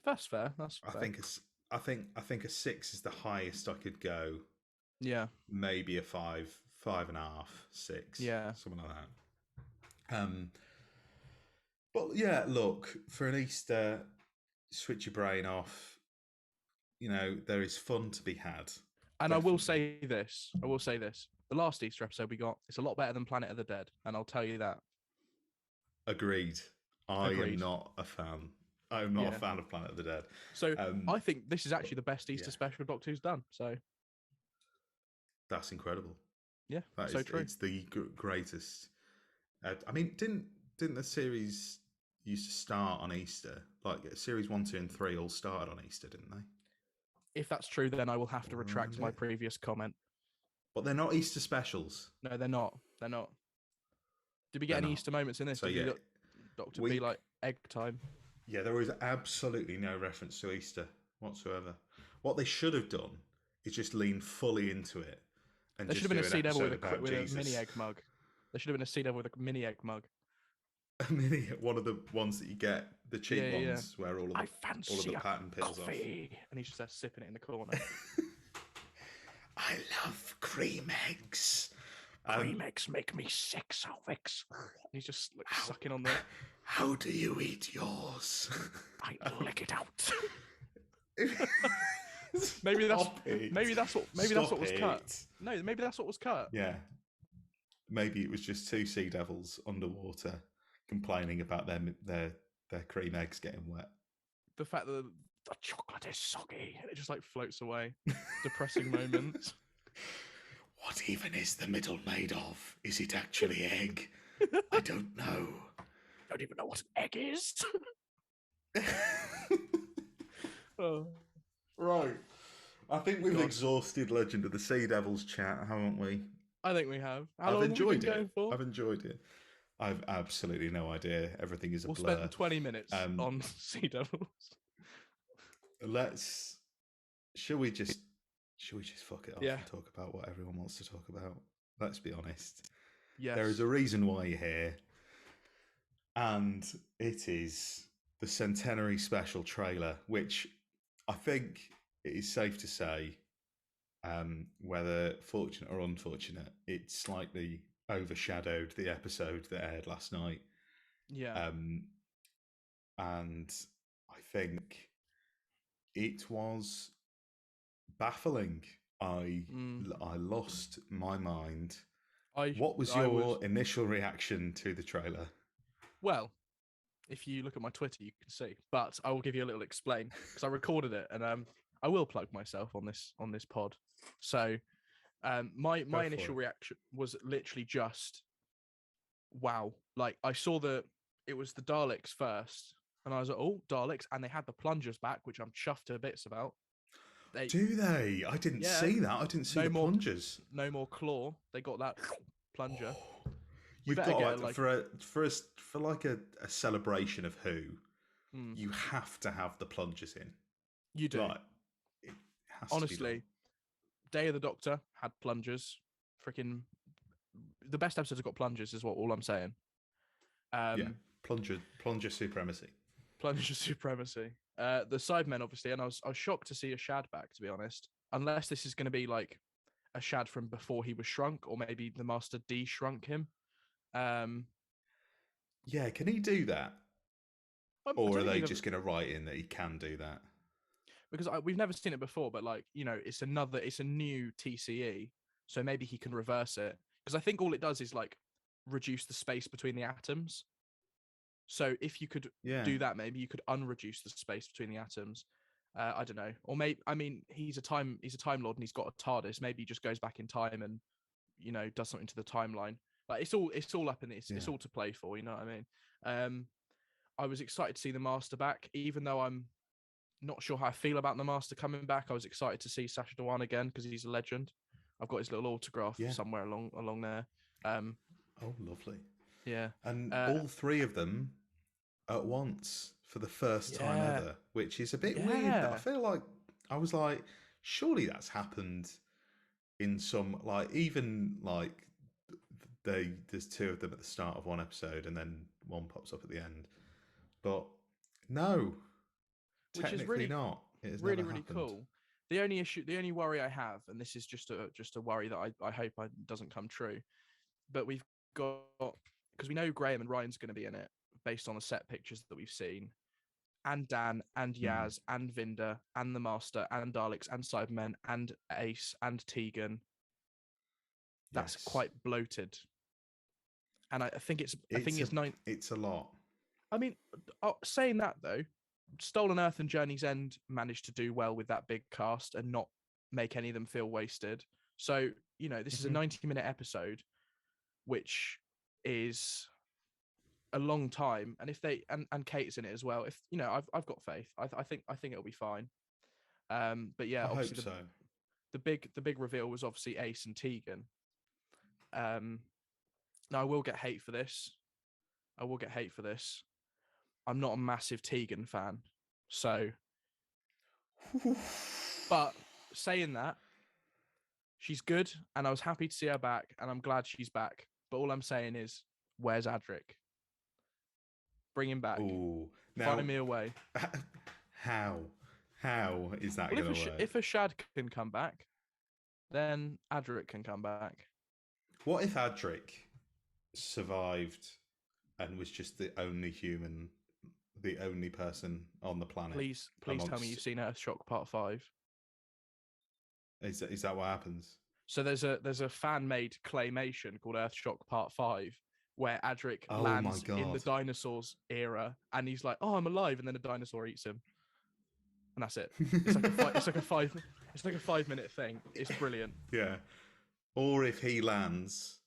that's fair. That's I fair. think I think a 6 is the highest I could go. Yeah, Maybe a 5, 5.5, 6, yeah. something like that. But yeah, look, for an Easter, switch your brain off. There is fun to be had. And Definitely. I will say this. The last Easter episode we got, it's a lot better than Planet of the Dead, and I'll tell you that. Agreed. I am Agreed. not a fan. I am not a Yeah. fan of Planet of the Dead. So Um, I think this is actually the best Easter yeah, special Doctor Who's done. So that's incredible. yeah, That so is, true. it's the greatest. I mean, didn't the series used to start on Easter? Like series 1, 2, and 3 all started on Easter, didn't they? If that's true, then I will have to All retract around my it. previous comment. But they're not Easter specials. No, they're not. They're not. Did we get They're any not. Easter moments in this? So Did we yeah, got Doctor be we like egg time? yeah, there was absolutely no reference to Easter whatsoever. What they should have done is just lean fully into it and There should just have been do a an Sea Devil episode about with a mini Jesus. egg mug. There should have been a Sea Devil with a mini egg mug. A mini, one of the ones that you get, the cheap Yeah, yeah, yeah. ones, where I all of the fancy a pattern peels off. coffee, and he's just there sipping it in the corner. I love cream eggs. Cream eggs make me sick, Salvix. He's just like sucking on the. How do you eat yours? I lick it out. maybe that's what was cut. No, maybe that's what was cut. Yeah, maybe it was just two sea devils underwater complaining about their cream eggs getting wet. The fact that the chocolate is soggy and it just like floats away. Depressing moment. What even is the middle made of? Is it actually egg? I don't know. Don't even know what an egg is. Oh. Right. I think we've exhausted Legend of the Sea Devils chat, haven't we? I think we have. I've enjoyed it. I've enjoyed it. I've absolutely no idea. Everything is a blur. We'll spend 20 minutes on Sea Devils. Shall we just fuck it off Yeah. and talk about what everyone wants to talk about? Let's be honest. Yes. There is a reason why you're here, and it is the Centenary Special trailer, which I think it is safe to say, whether fortunate or unfortunate, it slightly overshadowed the episode that aired last night. Yeah. And I think it was baffling. I lost my mind. What was your initial reaction to the trailer? Well, if you look at my Twitter, you can see. But I will give you a little explain because I recorded it, and I will plug myself on this pod. So, my initial reaction was literally just, wow! Like I saw it was the Daleks first, and I was like, oh, Daleks, and they had the plungers back, which I'm chuffed to bits about. Do they? I didn't see that. I didn't see the plungers. No more claw. They got that plunger. You've got for a celebration of Who, you have to have the plungers in. You do. Like, it has honestly, to be done. Day of the Doctor had plungers. Freaking the best episodes have got plungers, is all I'm saying. Yeah, plunger supremacy. Plunger supremacy. The Sidemen, obviously, and I was shocked to see a Shad back, to be honest. Unless this is going to be like a Shad from before he was shrunk, or maybe the Master de-shrunk him. Yeah, can he do that? Or are they just going to write in that he can do that? Because we've never seen it before, but like, it's a new TCE, so maybe he can reverse it. Because I think all it does is like reduce the space between the atoms. So if you could do that, maybe you could unreduce the space between the atoms. I don't know, or maybe he's a time lord and he's got a TARDIS. Maybe he just goes back in time and does something to the timeline. Like it's all up in this. It's all to play for. You know what I mean? I was excited to see the Master back, even though I'm not sure how I feel about the Master coming back. I was excited to see Sacha Dhawan again because he's a legend. I've got his little autograph somewhere along there. Oh, lovely. Yeah, and all three of them at once for the first time ever, which is a bit weird. I feel like I was like, surely that's happened in some, like, even like there's two of them at the start of one episode, and then one pops up at the end. But no, which is technically not. It has really never happened. cool. The only worry I have, and this is just a worry that I hope doesn't come true, but we've got, because we know Graham and Ryan's going to be in it based on the set pictures that we've seen, and Dan and Yaz and Vinda and the Master and Daleks and Cybermen and Ace and Tegan. That's quite bloated, and I think it's it's a lot. I mean, saying that though, Stolen Earth and Journey's End managed to do well with that big cast and not make any of them feel wasted. So, this is a 90-minute episode, which is a long time. And if they and Kate's in it as well, if I've got faith. I think it'll be fine. But yeah, I obviously hope so. The big reveal was obviously Ace and Tegan. Now I will get hate for this. I'm not a massive Tegan fan, so. But saying that, she's good, and I was happy to see her back, and I'm glad she's back. But all I'm saying is, where's Adric? Bring him back. Ooh, now, find me a way. How is that going to work? If Ashad can come back, then Adric can come back. What if Adric survived and was just the only human, the only person on the planet? Please tell me you've seen Earthshock Part 5. Is that what happens? So there's a fan-made claymation called Earthshock Part 5, where Adric lands in the dinosaurs era, and he's like, "Oh, I'm alive," and then a dinosaur eats him, and that's it. It's like a 5-minute thing. It's brilliant. Yeah. Or if he lands,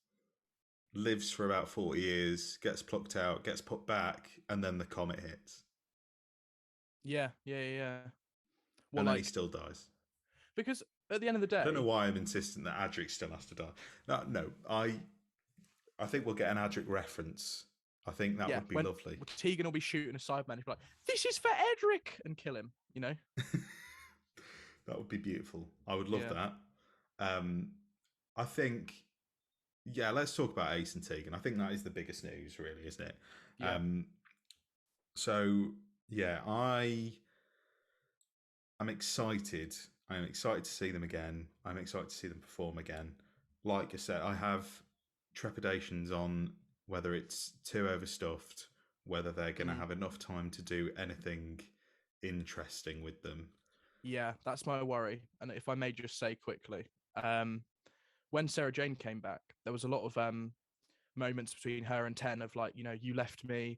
lives for about 40 years, gets plucked out, gets put back, and then the comet hits. Yeah. Well, and then he still dies. Because at the end of the day, I don't know why I'm insistent that Adric still has to die. No, I think we'll get an Adric reference. I think that would be lovely. Tegan will be shooting a Cyberman. He'll be like, "This is for Edric," and kill him. That would be beautiful. I would love that. I think, let's talk about Ace and Tegan. I think that is the biggest news, really, isn't it? Yeah. I'm excited. I'm excited to see them again. I'm excited to see them perform again. Like I said, I have trepidations on whether it's too overstuffed, whether they're going to have enough time to do anything interesting with them. Yeah, that's my worry. And if I may just say quickly, when Sarah Jane came back, there was a lot of moments between her and Ten of like, you left me,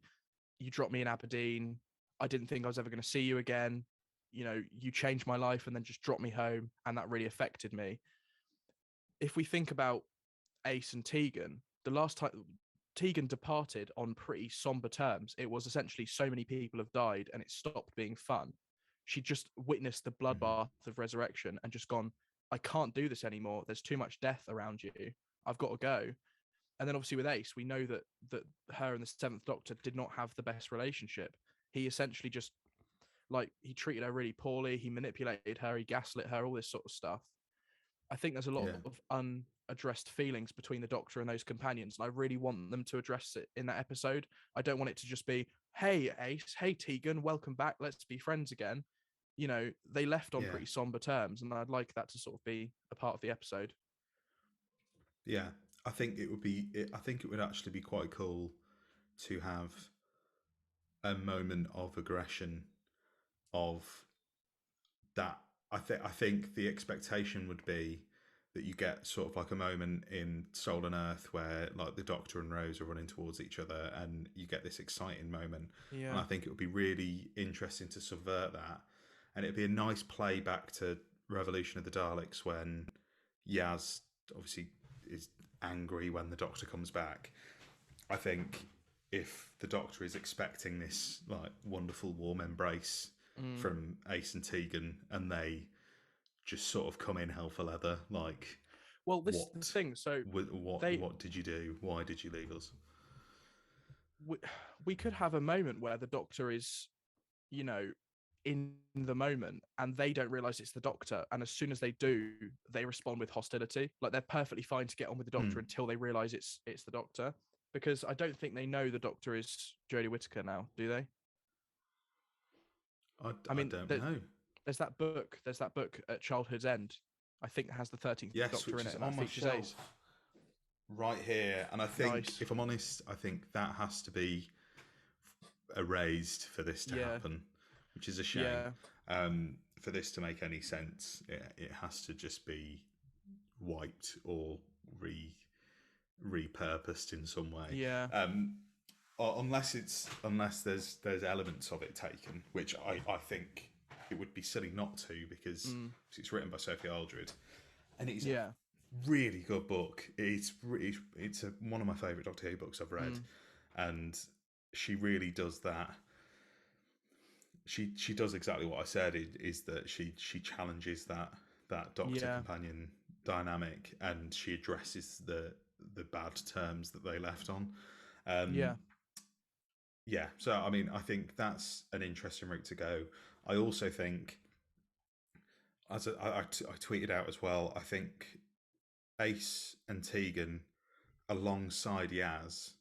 you dropped me in Aberdeen, I didn't think I was ever going to see you again. You changed my life and then just dropped me home, and that really affected me. If we think about Ace and Tegan, the last time Tegan departed on pretty somber terms, it was essentially so many people have died and it stopped being fun. She just witnessed the bloodbath of resurrection and just gone, I can't do this anymore. There's too much death around you. I've got to go. And then obviously with Ace, we know that her and the Seventh Doctor did not have the best relationship. He essentially just, he treated her really poorly. He manipulated her. He gaslit her, all this sort of stuff. I think there's a lot of unaddressed feelings between the Doctor and those companions, and I really want them to address it in that episode. I don't want it to just be, hey, Ace, hey, Tegan, welcome back. Let's be friends again. They left on pretty somber terms, and I'd like that to sort of be a part of the episode. Yeah, I think it would actually be quite cool to have a moment of aggression of that. I think the expectation would be that you get sort of like a moment in Stolen Earth where like the Doctor and Rose are running towards each other, and you get this exciting moment. Yeah. And I think it would be really interesting to subvert that. And it'd be a nice play back to Revolution of the Daleks when Yaz obviously is angry when the Doctor comes back. I think if the Doctor is expecting this like wonderful warm embrace from Ace and Tegan, and they just sort of come in hell for leather, like, well, this is the thing. So what did you do? Why did you leave us? We could have a moment where the Doctor is, in the moment, and they don't realize it's the Doctor. And as soon as they do, they respond with hostility. Like they're perfectly fine to get on with the Doctor until they realize it's the Doctor. Because I don't think they know the Doctor is Jodie Whittaker now, do they? I mean, don't know. There's that book. There's that book at Childhood's End. I think has the 13th Doctor in it, and that features Ace. Right here, and I think, if I'm honest, I think that has to be erased for this to happen, which is a shame. For this to make any sense, it has to just be wiped or repurposed in some way. Yeah. Unless there's elements of it taken, which I think it would be silly not to, because it's written by Sophie Aldred, and it's a really good book. It's one of my favourite Doctor Who books I've read, and she really does that. She does exactly what I said. Is that she challenges that Doctor companion dynamic, and she addresses the bad terms that they left on. So I mean, I think that's an interesting route to go. I also think, as I tweeted out as well, I think Ace and Tegan alongside Yaz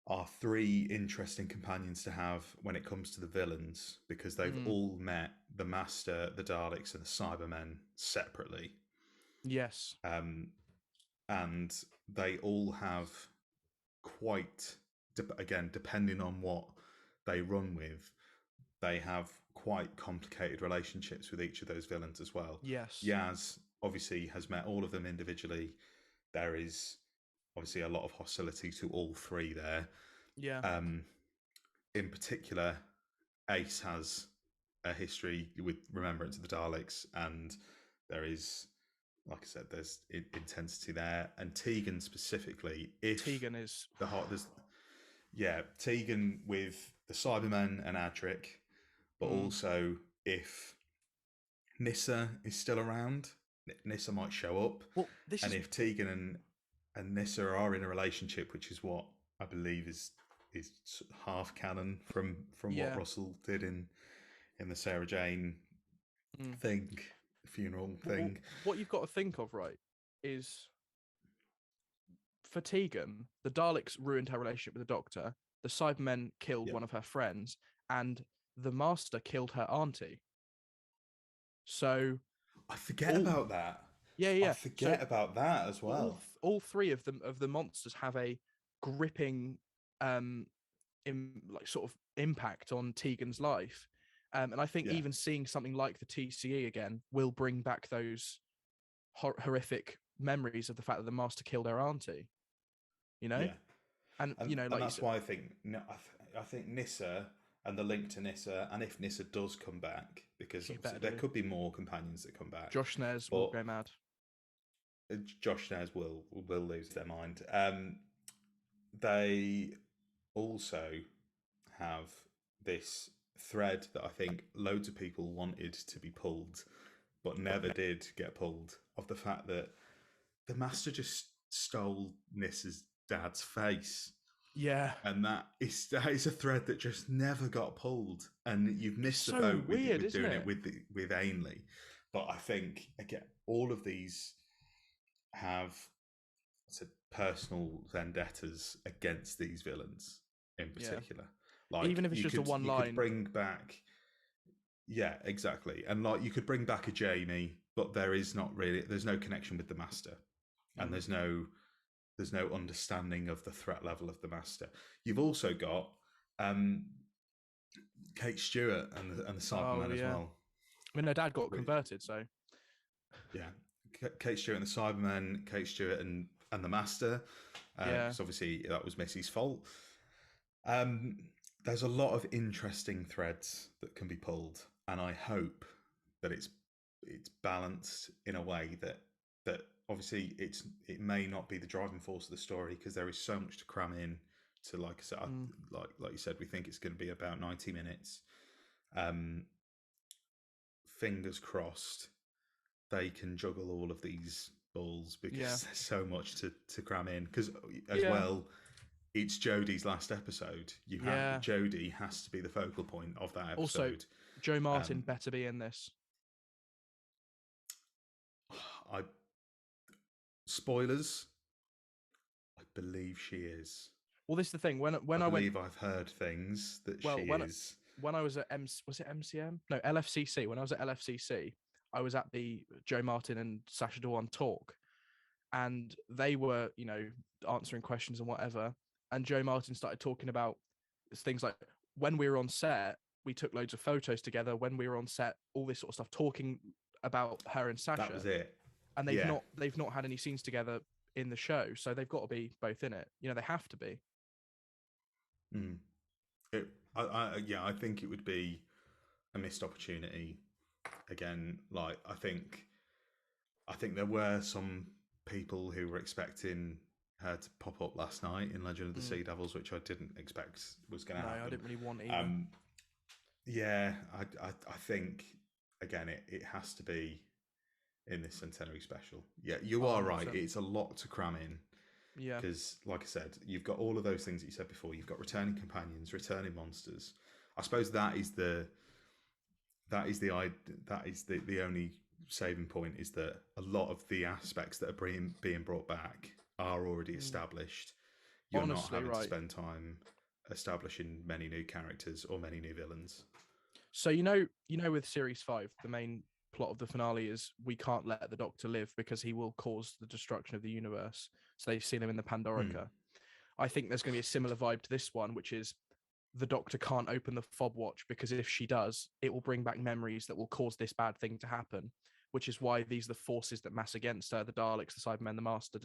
are three interesting companions to have when it comes to the villains, because they've all met the Master, the Daleks, and the Cybermen separately. Yes. And they all have quite, again, depending on what they run with, they have quite complicated relationships with each of those villains as well. Yes. Yaz obviously has met all of them individually. There is obviously a lot of hostility to all three there. Yeah. In particular, Ace has a history with Remembrance of the Daleks, and there is, like I said, there's intensity there. And Tegan specifically, Tegan is the heart. Tegan with the Cybermen and Adric, but also if Nyssa is still around, Nyssa might show up. Well, if Tegan and Nyssa are in a relationship, which is what I believe is half canon from what Russell did in the Sarah Jane funeral thing. What you've got to think of, right, is for Tegan, the Daleks ruined her relationship with the Doctor, the Cybermen killed one of her friends, and the Master killed her auntie. So I forget about that. Yeah. I forget about that as well. All three of the monsters have a gripping sort of impact on Tegan's life. And I think even seeing something like the TCE again will bring back those horrific memories of the fact that the Master killed her auntie. You know? And you know, like, that's why I think Nyssa and the link to Nyssa, and if Nyssa does come back, because there could be more companions that come back. Josh Snares will go mad. Josh Snares will lose their mind. They also have this thread that I think loads of people wanted to be pulled, but never did get pulled, of the fact that the Master just stole Nyssa's dad's face. Yeah. And that is a thread that just never got pulled. And you've missed the boat with doing it with Ainley. But I think, again, all of these have personal vendettas against these villains in particular. Like, even if it's just a one line. You could bring back... Yeah, exactly. And like, you could bring back a Jamie, but there's no connection with the Master. And there's no understanding of the threat level of the Master. You've also got Kate Stewart and the Cybermen as well. I mean, her dad got converted, so... Yeah. Kate Stewart and the Cybermen, Kate Stewart and the Master. Because obviously that was Missy's fault. There's a lot of interesting threads that can be pulled, and I hope that it's balanced in a way that obviously it may not be the driving force of the story, because there is so much to cram in to, like I said, like you said, we think it's going to be about 90 minutes. Fingers crossed they can juggle all of these balls, because there's so much to cram in, because well, it's Jodie's last episode. Yeah. Jodie has to be the focal point of that Also, episode. Joe Martin better be in this. I spoilers. I believe she is. Well, this is the thing. When I believe I've heard things that she is. When I was at was it MCM? No, LFCC. When I was at LFCC, I was at the Joe Martin and Sacha Dhawan talk, and they were, answering questions and whatever. And Joe Martin started talking about things like when we were on set, we took loads of photos together. When we were on set, all this sort of stuff, talking about her and Sacha. That was it. And they've not had any scenes together in the show, so they've got to be both in it. They have to be. I think it would be a missed opportunity. Again, like I think there were some people who were expecting her to pop up last night in Legend of the Sea Devils, which I didn't expect was going to happen. I didn't really want either. I think again it has to be in this Centenary Special. Yeah, you are right. It's a lot to cram in. Yeah. Because, like I said, you've got all of those things that you said before. You've got returning companions, returning monsters. I suppose that is the only saving point, is that a lot of the aspects that are being brought back are already established. You're honestly not having to spend time establishing many new characters or many new villains. So with Series 5, the main plot of the finale is we can't let the Doctor live because he will cause the destruction of the universe. So they've seen him in the Pandorica. I think there's going to be a similar vibe to this one, which is the Doctor can't open the fob watch because if she does, it will bring back memories that will cause this bad thing to happen, which is why these are the forces that mass against her, the Daleks, the Cybermen, the Master,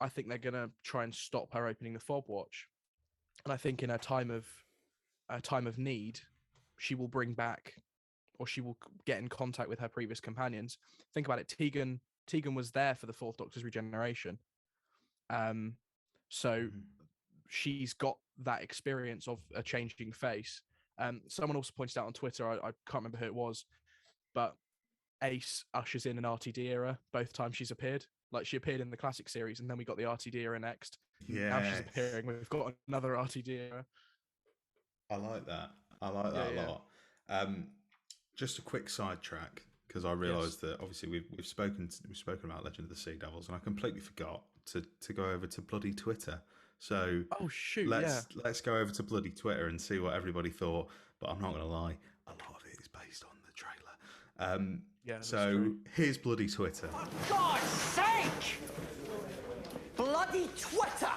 I think they're going to try and stop her opening the fob watch. And I think in a time of need, she will bring back, or she will get in contact with her previous companions. Think about it. Tegan was there for the Fourth Doctor's regeneration. So she's got that experience of a changing face. Someone also pointed out on Twitter, I can't remember who it was, but Ace ushers in an RTD era both times she's appeared. Like, she appeared in the classic series, and then we got the RTD era next. Yeah. Now she's appearing. We've got another RTD era. I like that. I like that a lot. Just a quick sidetrack, because I realised that obviously we've spoken about Legend of the Sea Devils, and I completely forgot to go over to bloody Twitter. So let's go over to bloody Twitter and see what everybody thought. But I'm not going to lie, a lot of it is based on the trailer. So here's bloody Twitter. For God's sake! Bloody Twitter!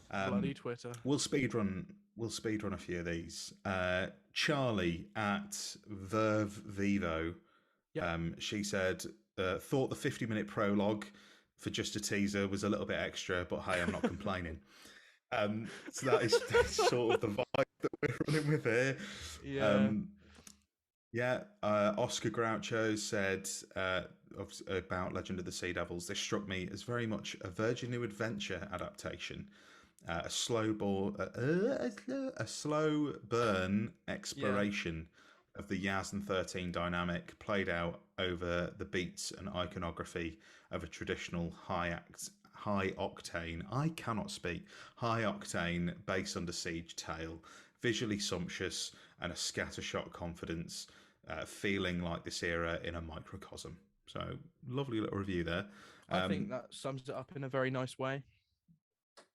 Bloody Twitter. We'll speedrun a few of these. Charlie at Verve Vivo. She said, thought the 50-minute prologue for just a teaser was a little bit extra, but hey, I'm not complaining. So that's sort of the vibe that we're running with here. Oscar Groucho said about Legend of the Sea Devils, this struck me as very much a Virgin New Adventure adaptation. A slow burn exploration of the Yaz and 13 dynamic, played out over the beats and iconography of a traditional high octane base under siege tale, visually sumptuous and a scattershot confidence, feeling like this era in a microcosm. So lovely little review there. I think that sums it up in a very nice way.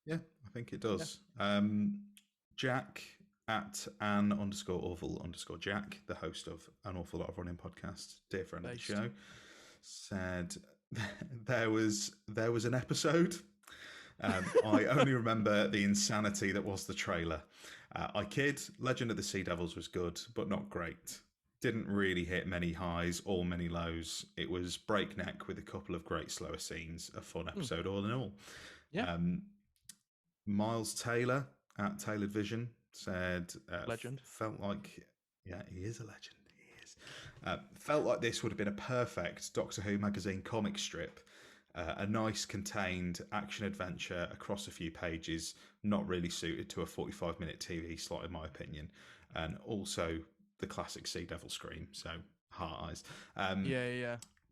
Yeah, I think it does. Jack at Ann_awful_Jack, the host of An Awful Lot of Running Podcast, dear friend of the show, said there was an episode. I only remember the insanity that was the trailer. I kid, Legend of the Sea Devils was good, but not great. Didn't really hit many highs or many lows. It was breakneck with a couple of great slower scenes. A fun episode all in all. Yeah. Miles Taylor at Tailored Vision said, legend. Felt like, he is a legend. He is. Felt like this would have been a perfect Doctor Who magazine comic strip. A nice contained action adventure across a few pages, not really suited to a 45-minute TV slot, in my opinion. And also the classic Sea Devil scream. So, heart eyes.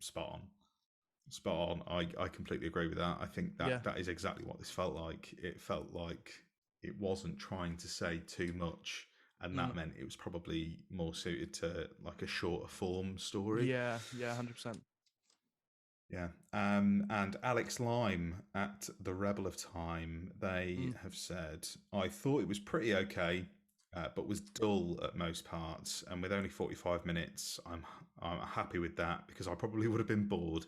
Spot on. spot on. I completely agree with that. I think that Yeah. that is exactly what this felt like. It felt like it wasn't trying to say too much, and that meant it was probably more suited to like a shorter form story. Yeah, 100%. Yeah. And Alex Lime at the Rebel of Time, they have said, I thought it was pretty okay, but was dull at most parts. And with only 45 minutes, I'm happy with that because I probably would have been bored.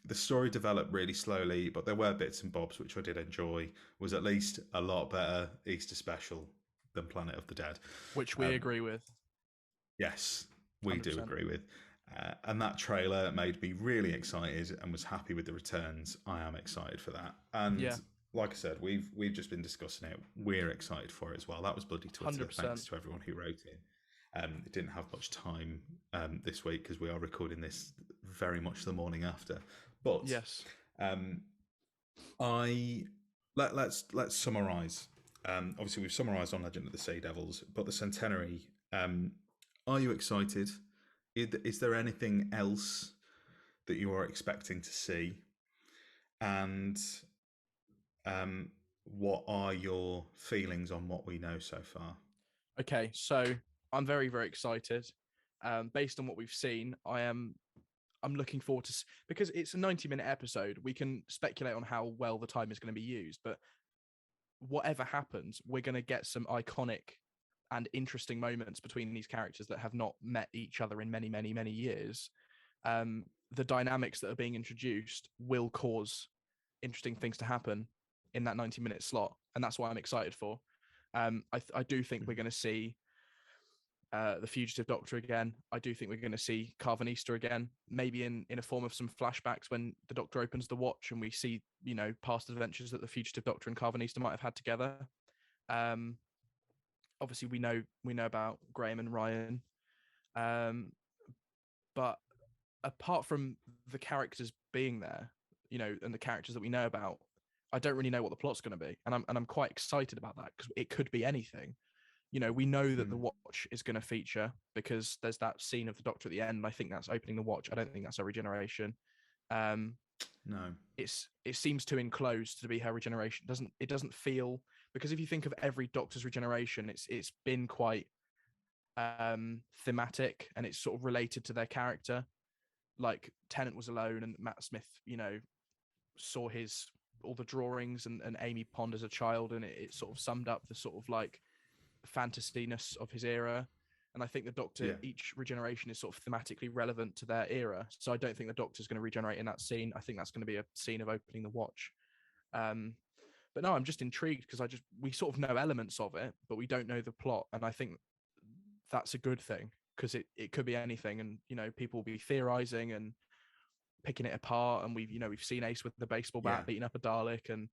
The story developed really slowly, but there were bits and bobs which I did enjoy. Was at least a lot better Easter special than Planet of the Dead. Which we agree with. Yes, we 100%. do agree with. And that trailer made me really excited and was happy with the returns. I am excited for that. And like I said, we've just been discussing it. We're excited for it as well. That was bloody Twitter. 100%. Thanks to everyone who wrote in. It didn't have much time this week because we are recording this very much the morning after. But yes, let's summarise. Obviously, we've summarised on Legend of the Sea Devils, but the Centenary. Are you excited? Is there anything else that you are expecting to see? And what are your feelings on what we know so far? Okay, so I'm very, very excited. Based on what we've seen, I'm looking forward to, because it's a 90-minute episode. We can speculate on how well the time is going to be used, but whatever happens, we're going to get some iconic and interesting moments between these characters that have not met each other in many, many, many years. The dynamics that are being introduced will cause interesting things to happen in that 90-minute slot, and that's what I'm excited for. I do think we're going to see the Fugitive Doctor again. I do think we're going to see Carvanista again, maybe in a form of some flashbacks when the Doctor opens the watch and we see, past adventures that the Fugitive Doctor and Carvanista might have had together. Obviously, we know about Graham and Ryan, but apart from the characters being there, and the characters that we know about, I don't really know what the plot's going to be, and I'm quite excited about that because it could be anything. We know that the watch is going to feature because there's that scene of the Doctor at the end. And I think that's opening the watch. I don't think that's a regeneration. No, it seems too enclosed to be her regeneration. It doesn't feel, because if you think of every Doctor's regeneration, it's been quite thematic and it's sort of related to their character. Like Tennant was alone and Matt Smith, saw all the drawings and Amy Pond as a child, and it sort of summed up the sort of like fantasy-ness of his era. And I think the Doctor, each regeneration is sort of thematically relevant to their era. So I don't think the Doctor's going to regenerate in that scene. I think that's going to be a scene of opening the watch. But no, I'm just intrigued because we sort of know elements of it, but we don't know the plot. And I think that's a good thing because it could be anything. And, people will be theorizing and picking it apart. And we've seen Ace with the baseball bat beating up a Dalek, and,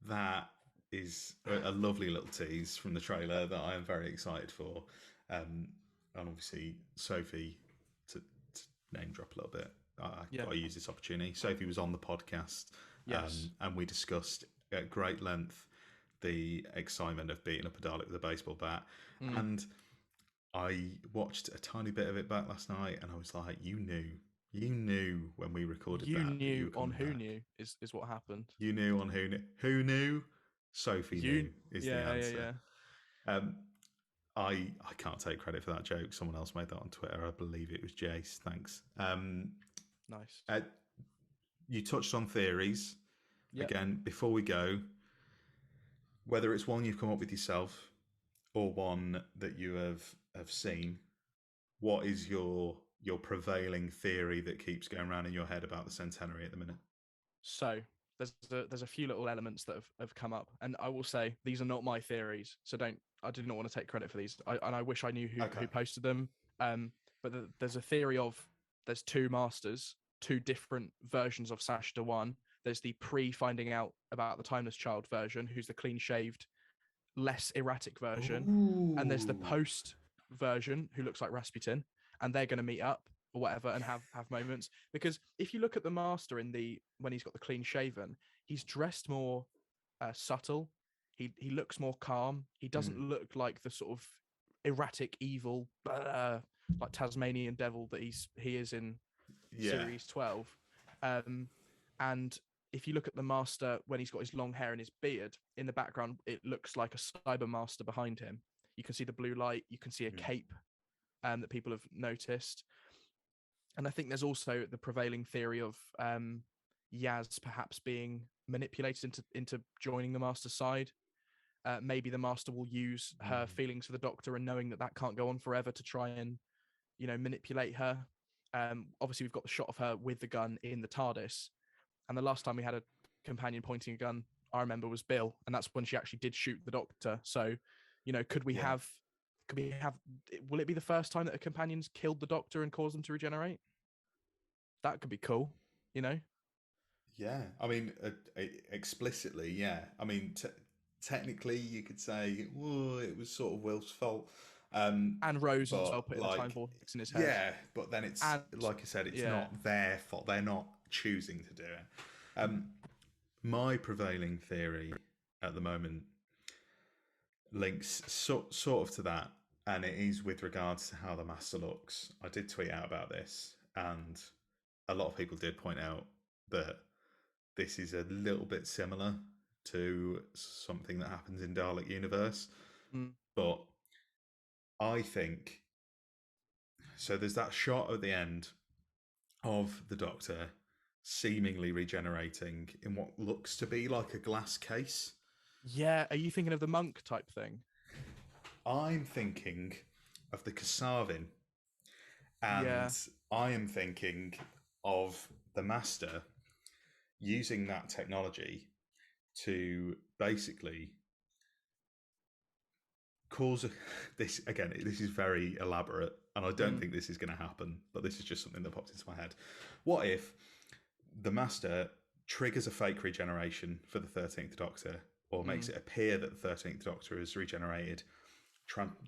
that is a lovely little tease from the trailer that I am very excited for. And obviously, Sophie, to name drop a little bit, got to use this opportunity. Sophie was on the podcast, and we discussed at great length the excitement of beating up a Dalek with a baseball bat. And I watched a tiny bit of it back last night, and I was like, you knew when we recorded that. You knew on Who Knew is what happened. You knew on Who Knew. Who knew? Sophie knew is the answer. I can't take credit for that joke. Someone else made that on Twitter. I believe it was Jace. Thanks. Nice. You touched on theories. Again, before we go, whether it's one you've come up with yourself or one that you have seen, what is your prevailing theory that keeps going around in your head about the Centenary at the minute? So there's a few little elements that have come up, and I will say these are not my theories, so I do not want to take credit for these. I wish I knew who posted them. But there's a theory of there's two masters, two different versions of Sashta One. There's the pre-finding out about the Timeless Child version, who's the clean-shaved, less erratic version, and there's the post version who looks like Rasputin, and they're going to meet up or whatever and have moments. Because if you look at the Master when he's got the clean shaven, he's dressed more subtle. He looks more calm. He doesn't look like the sort of erratic, evil, like Tasmanian devil that he is in series 12. And if you look at the Master when he's got his long hair and his beard, in the background, it looks like a Cyber Master behind him. You can see the blue light. You can see a cape that people have noticed. And I think there's also the prevailing theory of Yaz perhaps being manipulated into joining the Master's side. Maybe the Master will use her feelings for the Doctor and knowing that can't go on forever to try and, manipulate her. Obviously, we've got the shot of her with the gun in the TARDIS. And the last time we had a companion pointing a gun, I remember, was Bill. And that's when she actually did shoot the Doctor. So, could we have, will it be the first time that a companion's killed the Doctor and caused them to regenerate? That could be cool, Yeah, I mean, explicitly, yeah. I mean, technically, you could say, well, it was sort of Will's fault. And Rose as well, putting the time vortex in his head. Yeah, but then it's, like I said, it's not their fault. They're not choosing to do it. My prevailing theory at the moment links sort of to that, and it is with regards to how the Master looks. I did tweet out about this, and a lot of people did point out that this is a little bit similar to something that happens in Dalek Universe. But I think, so there's that shot at the end of the Doctor seemingly regenerating in what looks to be like a glass case. Yeah, are you thinking of the monk type thing? I'm thinking of the Kasavin. And I am thinking of the Master using that technology to basically cause this. Again, this is very elaborate, and I don't think this is going to happen, but this is just something that popped into my head. What if the Master triggers a fake regeneration for the 13th Doctor, or makes it appear that the 13th Doctor is regenerated,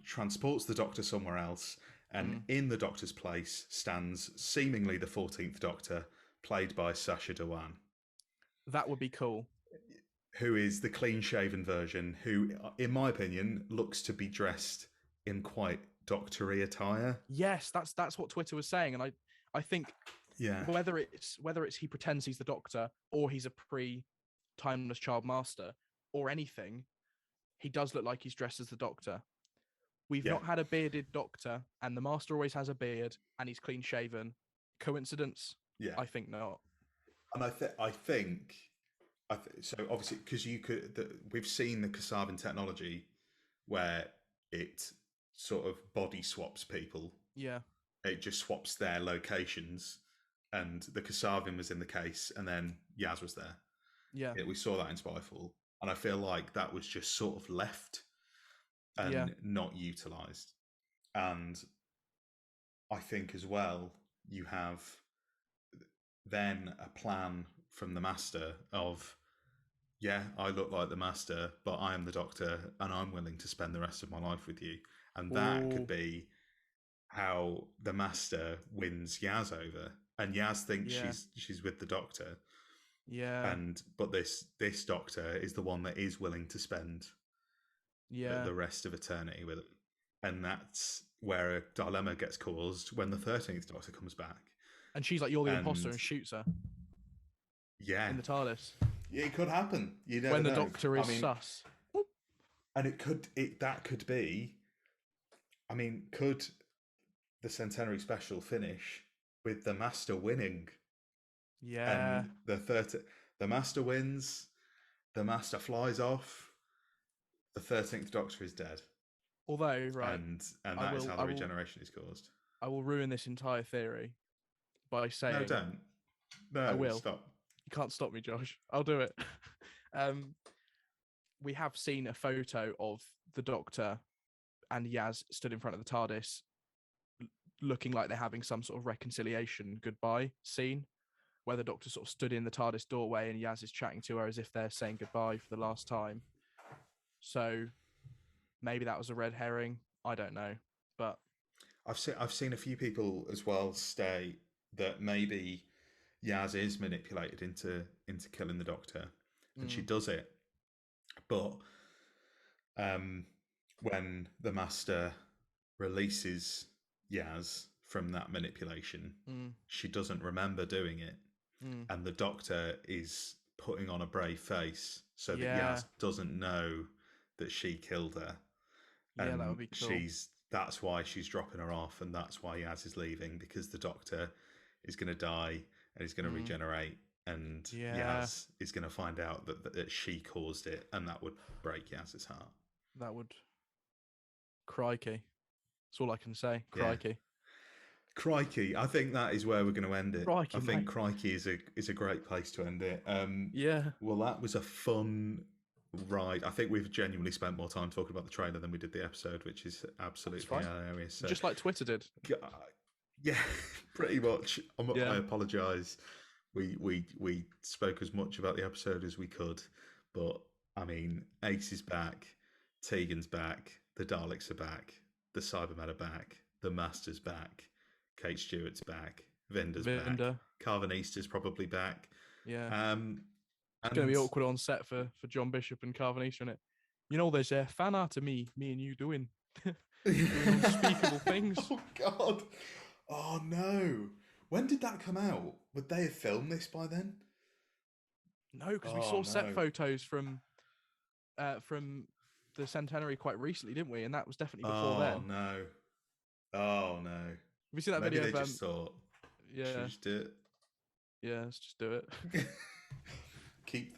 transports the Doctor somewhere else, and in the Doctor's place stands seemingly the 14th Doctor, played by Sacha Dhawan. That would be cool. Who is the clean-shaven version, who, in my opinion, looks to be dressed in quite doctory attire. Yes, that's what Twitter was saying, and I think whether it's he pretends he's the Doctor or he's a pre-timeless child master or anything, he does look like he's dressed as the Doctor. We've not had a bearded Doctor, and the Master always has a beard, and he's clean-shaven. Coincidence? Yeah, I think not. And I think so. Obviously, because we've seen the Kasavin technology where it sort of body swaps people. Yeah, it just swaps their locations, and the Kasavin was in the case, and then Yaz was there. Yeah, we saw that in Spyfall, and I feel like that was just sort of left and not utilised. And I think as well, you have then a plan from the Master of, I look like the Master, but I am the Doctor, and I'm willing to spend the rest of my life with you. And that could be how the Master wins Yaz over, and Yaz thinks she's with the Doctor. Yeah. But this Doctor is the one that is willing to spend the rest of eternity with him. And that's where a dilemma gets caused when the 13th Doctor comes back. And she's like, "You're the imposter," and shoots her. Yeah. In the TARDIS. Yeah, it could happen. You never know. When the Doctor is sus. And that could be, could the Centenary Special finish with the Master winning? Yeah. And the Master wins, the Master flies off, the 13th Doctor is dead. Although, right. And that is how the regeneration is caused. I will ruin this entire theory by saying... No, don't. No, I will. Stop. You can't stop me, Josh. I'll do it. We have seen a photo of the Doctor and Yaz stood in front of the TARDIS looking like they're having some sort of reconciliation goodbye scene, where the Doctor sort of stood in the TARDIS doorway and Yaz is chatting to her as if they're saying goodbye for the last time. So maybe that was a red herring. I don't know, but I've seen a few people as well state that maybe Yaz is manipulated into killing the Doctor, and she does it. But when the Master releases Yaz from that manipulation. Mm. She doesn't remember doing it. Mm. And the doctor is putting on a brave face so that Yeah. Yaz doesn't know that she killed her. Yeah, And that would be cool. that's why she's dropping her off, and that's why Yaz is leaving, because the doctor is going to die and he's going to regenerate, and Yaz is going to find out that she caused it, and that would break Yaz's heart. That would. Crikey. That's all I can say. Crikey. Yeah. Crikey. I think that is where we're going to end it. Crikey, I think mate. Crikey is a great place to end it. Yeah. Well, that was a fun ride. I think we've genuinely spent more time talking about the trailer than we did the episode, which is absolutely hilarious. So, just like Twitter did. Yeah, pretty much. Yeah. I apologise. We spoke as much about the episode as we could, but I mean, Ace is back, Tegan's back, the Daleks are back, the Cybermen are back, the Master's back, Kate Stewart's back, Vinder's back, Carvanista's probably back. Yeah. It's going to be awkward on set for John Bishop and Carvanista, isn't it? You know, there's a fan art of me and you doing unspeakable things. Oh, God. Oh, no. When did that come out? Would they have filmed this by then? No, because we saw set photos from the Centenary quite recently, didn't we? And that was definitely before then. Oh, no. Have you seen that Maybe video? They just thought, should we just do it? Yeah, let's just do it. Keep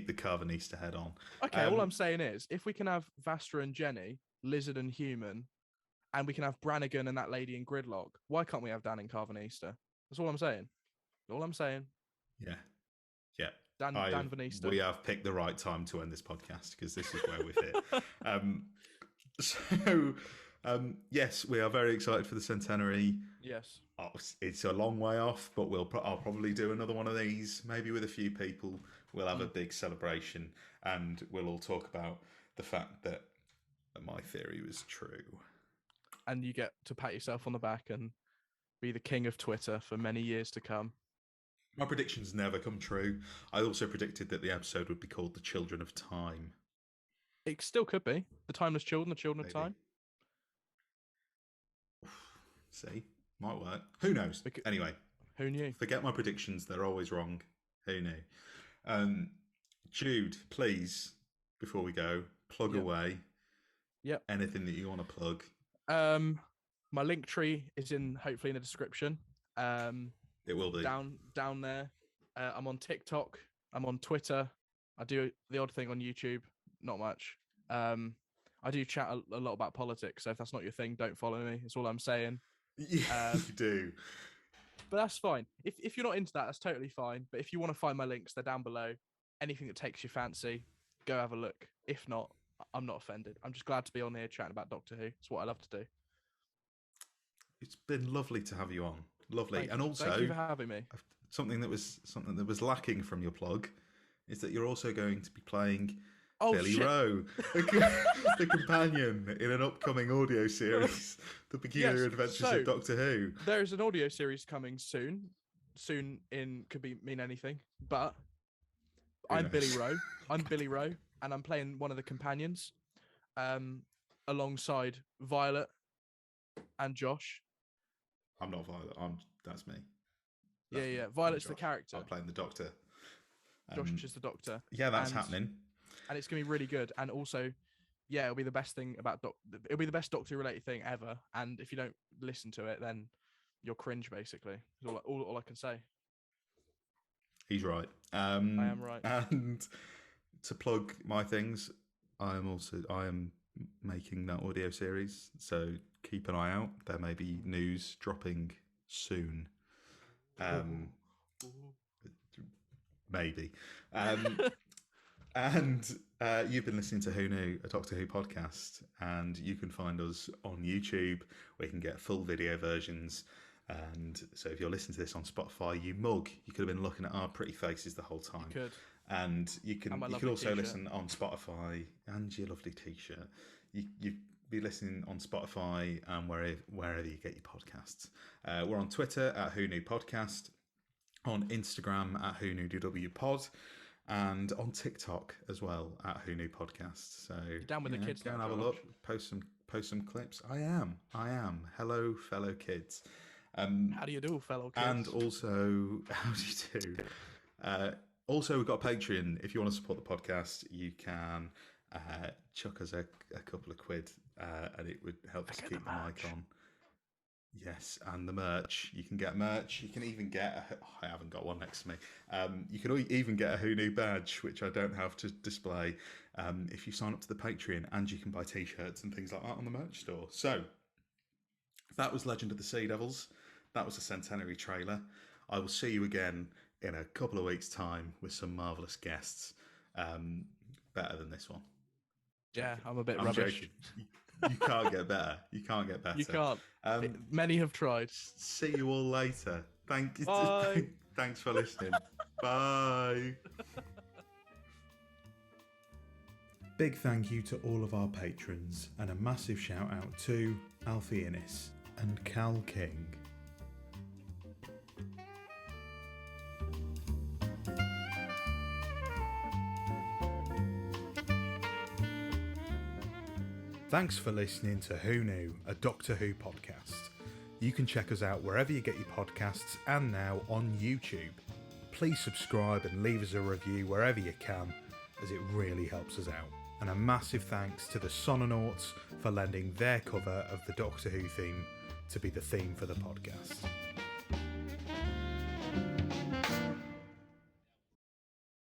the Carvanista head on. Okay, all I'm saying is, if we can have Vastra and Jenny, Lizard and Human, and we can have Brannigan and that lady in Gridlock, why can't we have Dan and Carvanista? That's all I'm saying. All I'm saying. Yeah. Dan Vanista. We have picked the right time to end this podcast, because this is where we've hit. Yes, we are very excited for the Centenary. Yes. Oh, it's a long way off, but I'll probably do another one of these, maybe with a few people. We'll have a big celebration, and we'll all talk about the fact that my theory was true. And you get to pat yourself on the back and be the king of Twitter for many years to come. My predictions never come true. I also predicted that the episode would be called The Children of Time. It still could be. The Timeless Children, the Children of Time. See? Might work. Who knows? Anyway. Who knew? Forget my predictions. They're always wrong. Who knew? Jude, please, before we go, plug away. Yep. Anything that you want to plug. My Linktree is hopefully in the description. It will be. Down there. I'm on TikTok. I'm on Twitter. I do the odd thing on YouTube. Not much. I do chat a lot about politics, so if that's not your thing, don't follow me. That's all I'm saying. Yeah, you do. But that's fine. If you're not into that, that's totally fine. But if you want to find my links, they're down below. Anything that takes your fancy, go have a look. If not, I'm not offended. I'm just glad to be on here chatting about Doctor Who. It's what I love to do. It's been lovely to have you on. Lovely. Thank and you. also, thank you for having me. Something that was lacking from your plug is that you're also going to be playing Billy Rowe, the companion in an upcoming audio series, The Peculiar Adventures of Doctor Who. There is an audio series coming soon. Soon could mean anything, but I'm Billy Rowe. I'm Billy Rowe, and I'm playing one of the companions, alongside Violet and Josh. I'm not Violet. That's me. Yeah. Violet's the character. I'm playing the Doctor. Josh is the Doctor. Yeah, that's happening. And it's gonna be really good. And also, yeah, it'll be the best thing about it'll be the best Doctor related thing ever. And if you don't listen to it, then you're cringe. Basically, is all I can say. He's right. I am right. And to plug my things, I am making that audio series. So keep an eye out. There may be news dropping soon. Maybe. And you've been listening to Who Knew, a Doctor Who podcast, and you can find us on YouTube where you can get full video versions. And so if you're listening to this on Spotify, you could have been looking at our pretty faces the whole time. You could. And you can also t-shirt. listen on Spotify, and your lovely t-shirt. You be listening on Spotify and wherever you get your podcasts. We're on Twitter at Who Knew Podcast, on Instagram at whoknewdwpod, and on TikTok as well at Who Knew Podcast. So down with the kids. Go and have a look. Post some clips. I am. Hello, fellow kids. How do you do, fellow kids? And also, how do you do? Also, we've got a Patreon. If you want to support the podcast, you can chuck us a couple of quid, and it would help us keep the mic on. Yes, and the merch. You can get merch. You can even get I haven't got one next to me. You can even get a Who Knew badge, which I don't have to display, if you sign up to the Patreon, and you can buy T-shirts and things like that on the merch store. So, that was Legend of the Sea Devils. That was a Centenary trailer. I will see you again in a couple of weeks' time with some marvellous guests. Better than this one. Yeah, I'm a bit rubbish. Joking. You can't get better. You can't get better. You can't. Many have tried. See you all later. Bye. Thanks for listening. Bye. Big thank you to all of our patrons, and a massive shout out to Alfie Innes and Cal King. Thanks for listening to Who Knew, a Doctor Who podcast. You can check us out wherever you get your podcasts and now on YouTube. Please subscribe and leave us a review wherever you can, as it really helps us out. And a massive thanks to the Sononauts for lending their cover of the Doctor Who theme to be the theme for the podcast.